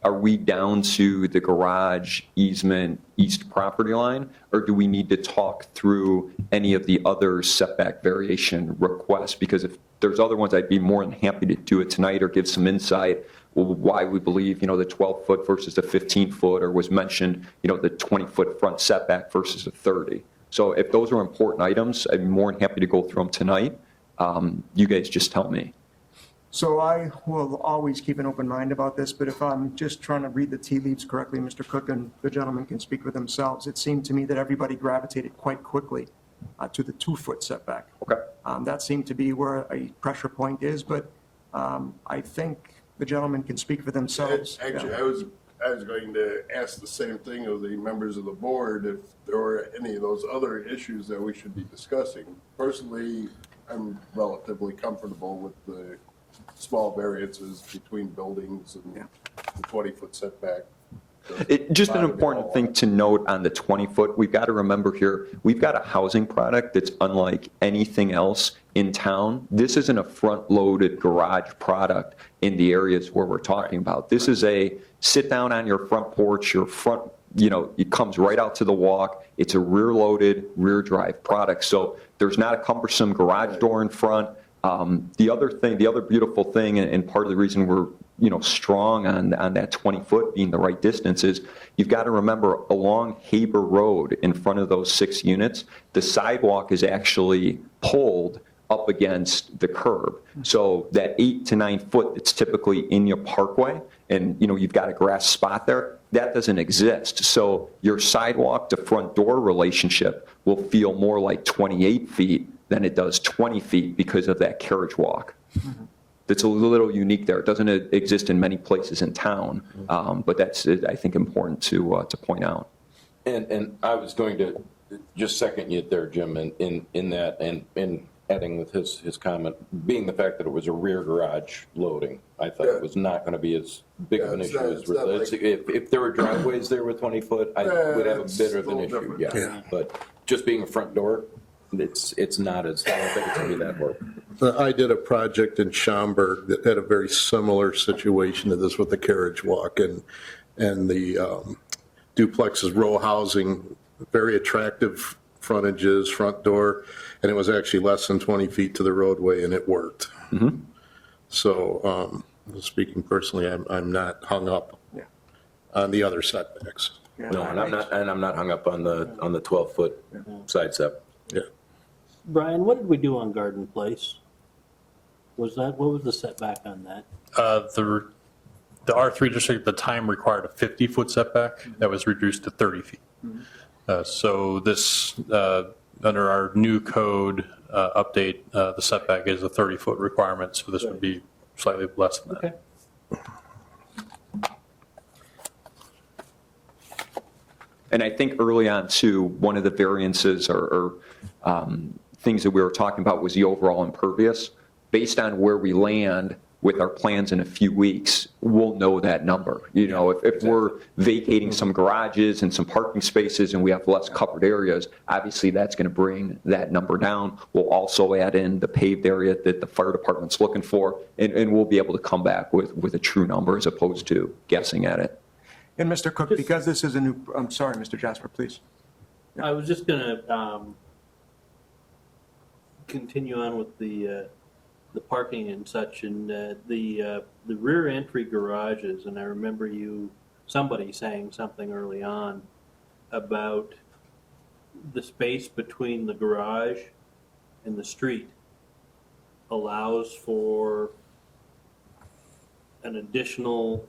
H: are we down to the garage easement east property line, or do we need to talk through any of the other setback variation requests? Because if there's other ones, I'd be more than happy to do it tonight or give some insight why we believe, the 12-foot versus the 15-foot, or was mentioned, the 20-foot front setback versus the 30. So if those are important items, I'm more than happy to go through them tonight. You guys just tell me.
A: So I will always keep an open mind about this, but if I'm just trying to read the tea leaves correctly, Mr. Cook and the gentleman can speak for themselves, it seemed to me that everybody gravitated quite quickly to the 2-foot setback.
H: Okay.
A: That seemed to be where a pressure point is, but I think the gentleman can speak for themselves.
F: Actually,
A: Yeah.
F: I was going to ask the same thing of the members of the board, if there were any of those other issues that we should be discussing. Personally, I'm relatively comfortable with the small variances between buildings and the 20-foot setback.
H: Just an important thing to note on the 20-foot, we've got to remember here, we've got a housing product that's unlike anything else in town. This isn't a front-loaded garage product in the areas where we're talking about. This is a sit down on your front porch, your front, it comes right out to the walk. It's a rear-loaded, rear-drive product. So there's not a cumbersome garage door in front. The other beautiful thing, and part of the reason we're strong on that 20-foot being the right distance is you've got to remember along Haber Road in front of those 6 units, the sidewalk is actually pulled up against the curb. So that 8 to 9 foot that's typically in your parkway, and you've got a grass spot there, that doesn't exist. So your sidewalk to front door relationship will feel more like 28 feet than it does 20 feet because of that carriage walk. That's a little unique there. It doesn't exist in many places in town, but that's, I think, important to point out.
B: And I was going to just second you there, Jim, in that, and adding with his comment, being the fact that it was a rear garage loading, I thought it was not going to be as big of an issue as if there were driveways there with 20 foot, I would have a bit of an issue. Yeah, but just being a front door, it's not as, I don't think it's going to be that work.
G: I did a project in Schaumburg that had a very similar situation to this with the carriage walk and the duplexes, row housing, very attractive frontages, front door, and it was actually less than 20 feet to the roadway, and it worked.
H: Mm-hmm.
G: So speaking personally, I'm not hung up on the other setbacks.
B: No, and I'm not hung up on the 12-foot side step.
D: Brian, what did we do on Garden Place? What was the setback on that?
C: The R3 district at the time required a 50-foot setback. That was reduced to 30 feet. So this, under our new code update, the setback is a 30-foot requirement, so this would be slightly less than that.
D: Okay.
H: And I think early on too, one of the variances or things that we were talking about was the overall impervious. Based on where we land with our plans in a few weeks, we'll know that number. You know, if we're vacating some garages and some parking spaces and we have less covered areas, obviously that's going to bring that number down. We'll also add in the paved area that the fire department's looking for, and we'll be able to come back with a true number as opposed to guessing at it.
A: And Mr. Cook, because this is a new, I'm sorry, Mr. Jasper, please.
D: I was just going to continue on with the parking and such, and the rear entry garages. And I remember somebody saying something early on about the space between the garage and the street allows for an additional,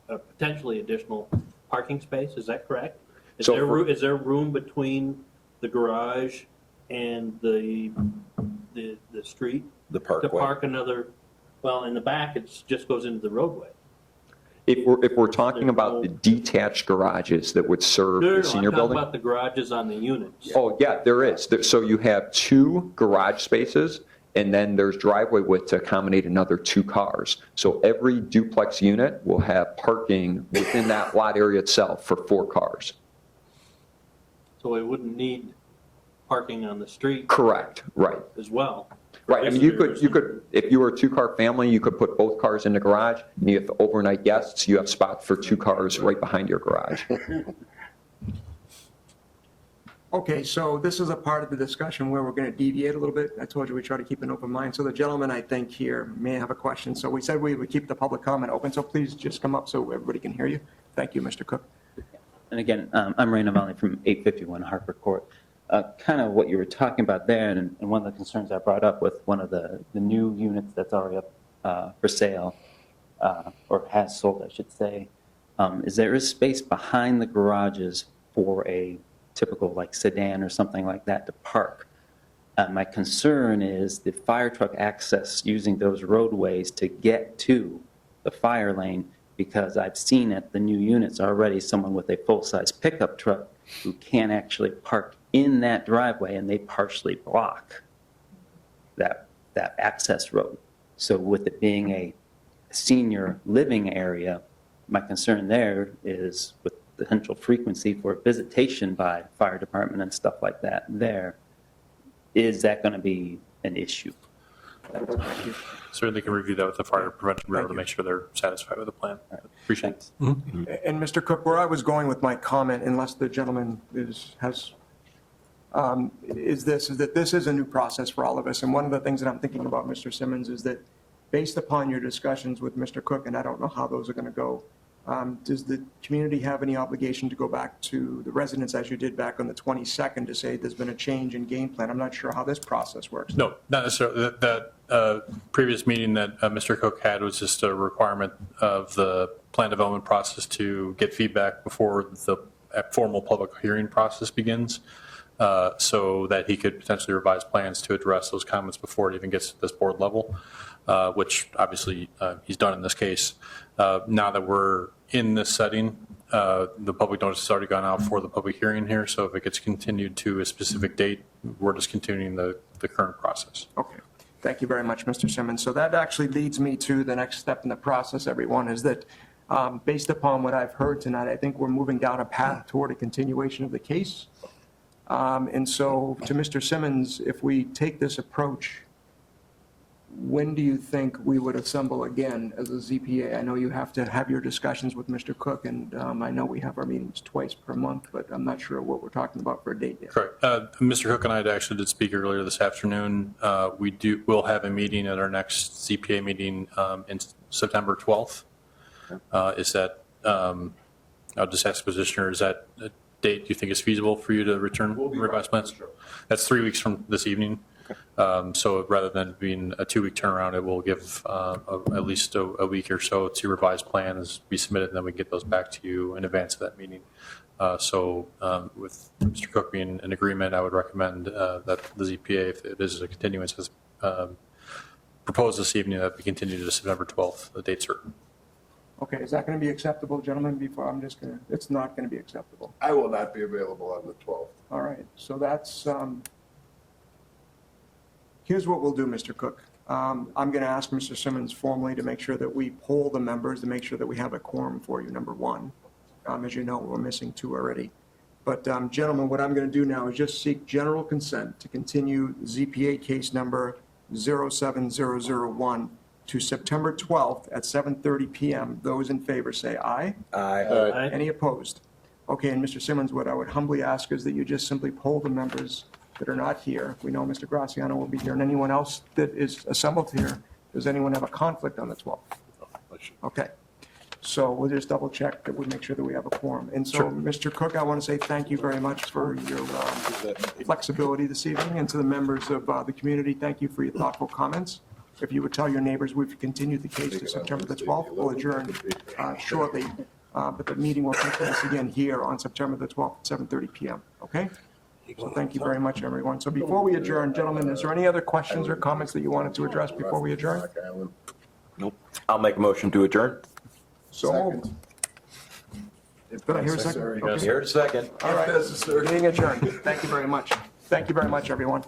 D: potentially additional parking space. Is that correct? Is there room between the garage and the street?
B: The parkway.
D: To park another, well, in the back, it just goes into the roadway.
H: If we're talking about the detached garages that would serve the senior
D: I'm talking
H: building.
D: about the garages on the units.
H: Oh, yeah, there is. So you have 2 garage spaces, and then there's driveway width to accommodate another 2 cars. So every duplex unit will have parking within that lot area itself for 4 cars.
D: So it wouldn't need parking on the street
H: Correct, right.
D: as well.
H: Right, I mean, you could, if you were a 2-car family, you could put both cars in the garage, and you have overnight guests, you have spots for 2 cars right behind your garage.
A: Okay, so this is a part of the discussion where we're going to deviate a little bit. I told you we try to keep an open mind. So the gentleman, I think, here may have a question. So we said we would keep the public comment open, so please just come up so everybody can hear you. Thank you, Mr. Cook.
E: And again, I'm Ray Navalny from 851 Harper Court. Kind of what you were talking about there, and one of the concerns I brought up with one of the new units that's already up for sale, or has sold, I should say, is there is space behind the garages for a typical like sedan or something like that to park. My concern is the fire truck access using those roadways to get to the fire lane, because I've seen at the new units already someone with a full-size pickup truck who can't actually park in that driveway, and they partially block that access road. So with it being a senior living area, my concern there is with potential frequency for visitation by fire department and stuff like that there, is that going to be an issue?
C: Certainly can review that with the fire prevention bureau to make sure they're satisfied with the plan. Appreciate it.
A: And Mr. Cook, where I was going with my comment, unless the gentleman is that this is a new process for all of us. And one of the things that I'm thinking about, Mr. Simmons, is that based upon your discussions with Mr. Cook, and I don't know how those are going to go, does the community have any obligation to go back to the residents as you did back on the 22nd to say there's been a change in game plan? I'm not sure how this process works.
C: No, not necessarily. That previous meeting that Mr. Cook had was just a requirement of the plan development process to get feedback before the formal public hearing process begins, so that he could potentially revise plans to address those comments before it even gets to this board level, which obviously he's done in this case. Now that we're in this setting, the public notice has already gone out for the public hearing here, so if it gets continued to a specific date, we're just continuing the current process.
A: Okay. Thank you very much, Mr. Simmons. So that actually leads me to the next step in the process, everyone, is that based upon what I've heard tonight, I think we're moving down a path toward a continuation of the case. And so to Mr. Simmons, if we take this approach, when do you think we would assemble again as a ZPA? I know you have to have your discussions with Mr. Cook, and I know we have our meetings twice per month, but I'm not sure what we're talking about for a date yet.
C: Correct. Mr. Cook and I actually did speak earlier this afternoon. We'll have a meeting at our next ZPA meeting in September 12th. Is that I'll just ask Petitioner, is that a date you think is feasible for you to return revised plans? That's 3 weeks from this evening. So rather than being a 2-week turnaround, it will give at least a week or so to revise plans, be submitted, and then we get those back to you in advance of that meeting. So with Mr. Cook being in agreement, I would recommend that the ZPA, if it is a continuance, has proposed this evening that we continue to September 12th, the date certain.
A: Okay, is that going to be acceptable, gentlemen, before, it's not going to be acceptable.
F: I will not be available on the 12th.
A: All right, so that's, here's what we'll do, Mr. Cook. I'm going to ask Mr. Simmons formally to make sure that we poll the members, to make sure that we have a quorum for you, number one. As you know, we're missing 2 already. But gentlemen, what I'm going to do now is just seek general consent to continue ZPA case number 07001 to September 12th at 7:30 PM. Those in favor say aye.
D: Aye.
A: Any opposed? Okay, and Mr. Simmons, what I would humbly ask is that you just simply poll the members that are not here. We know Mr. Graziano will be here, and anyone else that is assembled here, does anyone have a conflict on the 12th? Okay, so we'll just double check that we make sure that we have a quorum. And so, Mr. Cook, I want to say thank you very much for your flexibility this evening, and to the members of the community, thank you for your thoughtful comments. If you would tell your neighbors, we've continued the case to September the 12th. We'll adjourn shortly, but the meeting will take place again here on September the 12th at 7:30 PM, okay? So thank you very much, everyone. So before we adjourn, gentlemen, is there any other questions or comments that you wanted to address before we adjourn?
B: Nope. I'll make a motion to adjourn.
A: So moved. Did I hear a second? Okay.
B: Here in a second.
A: All right, meeting adjourned. Thank you very much. Thank you very much, everyone.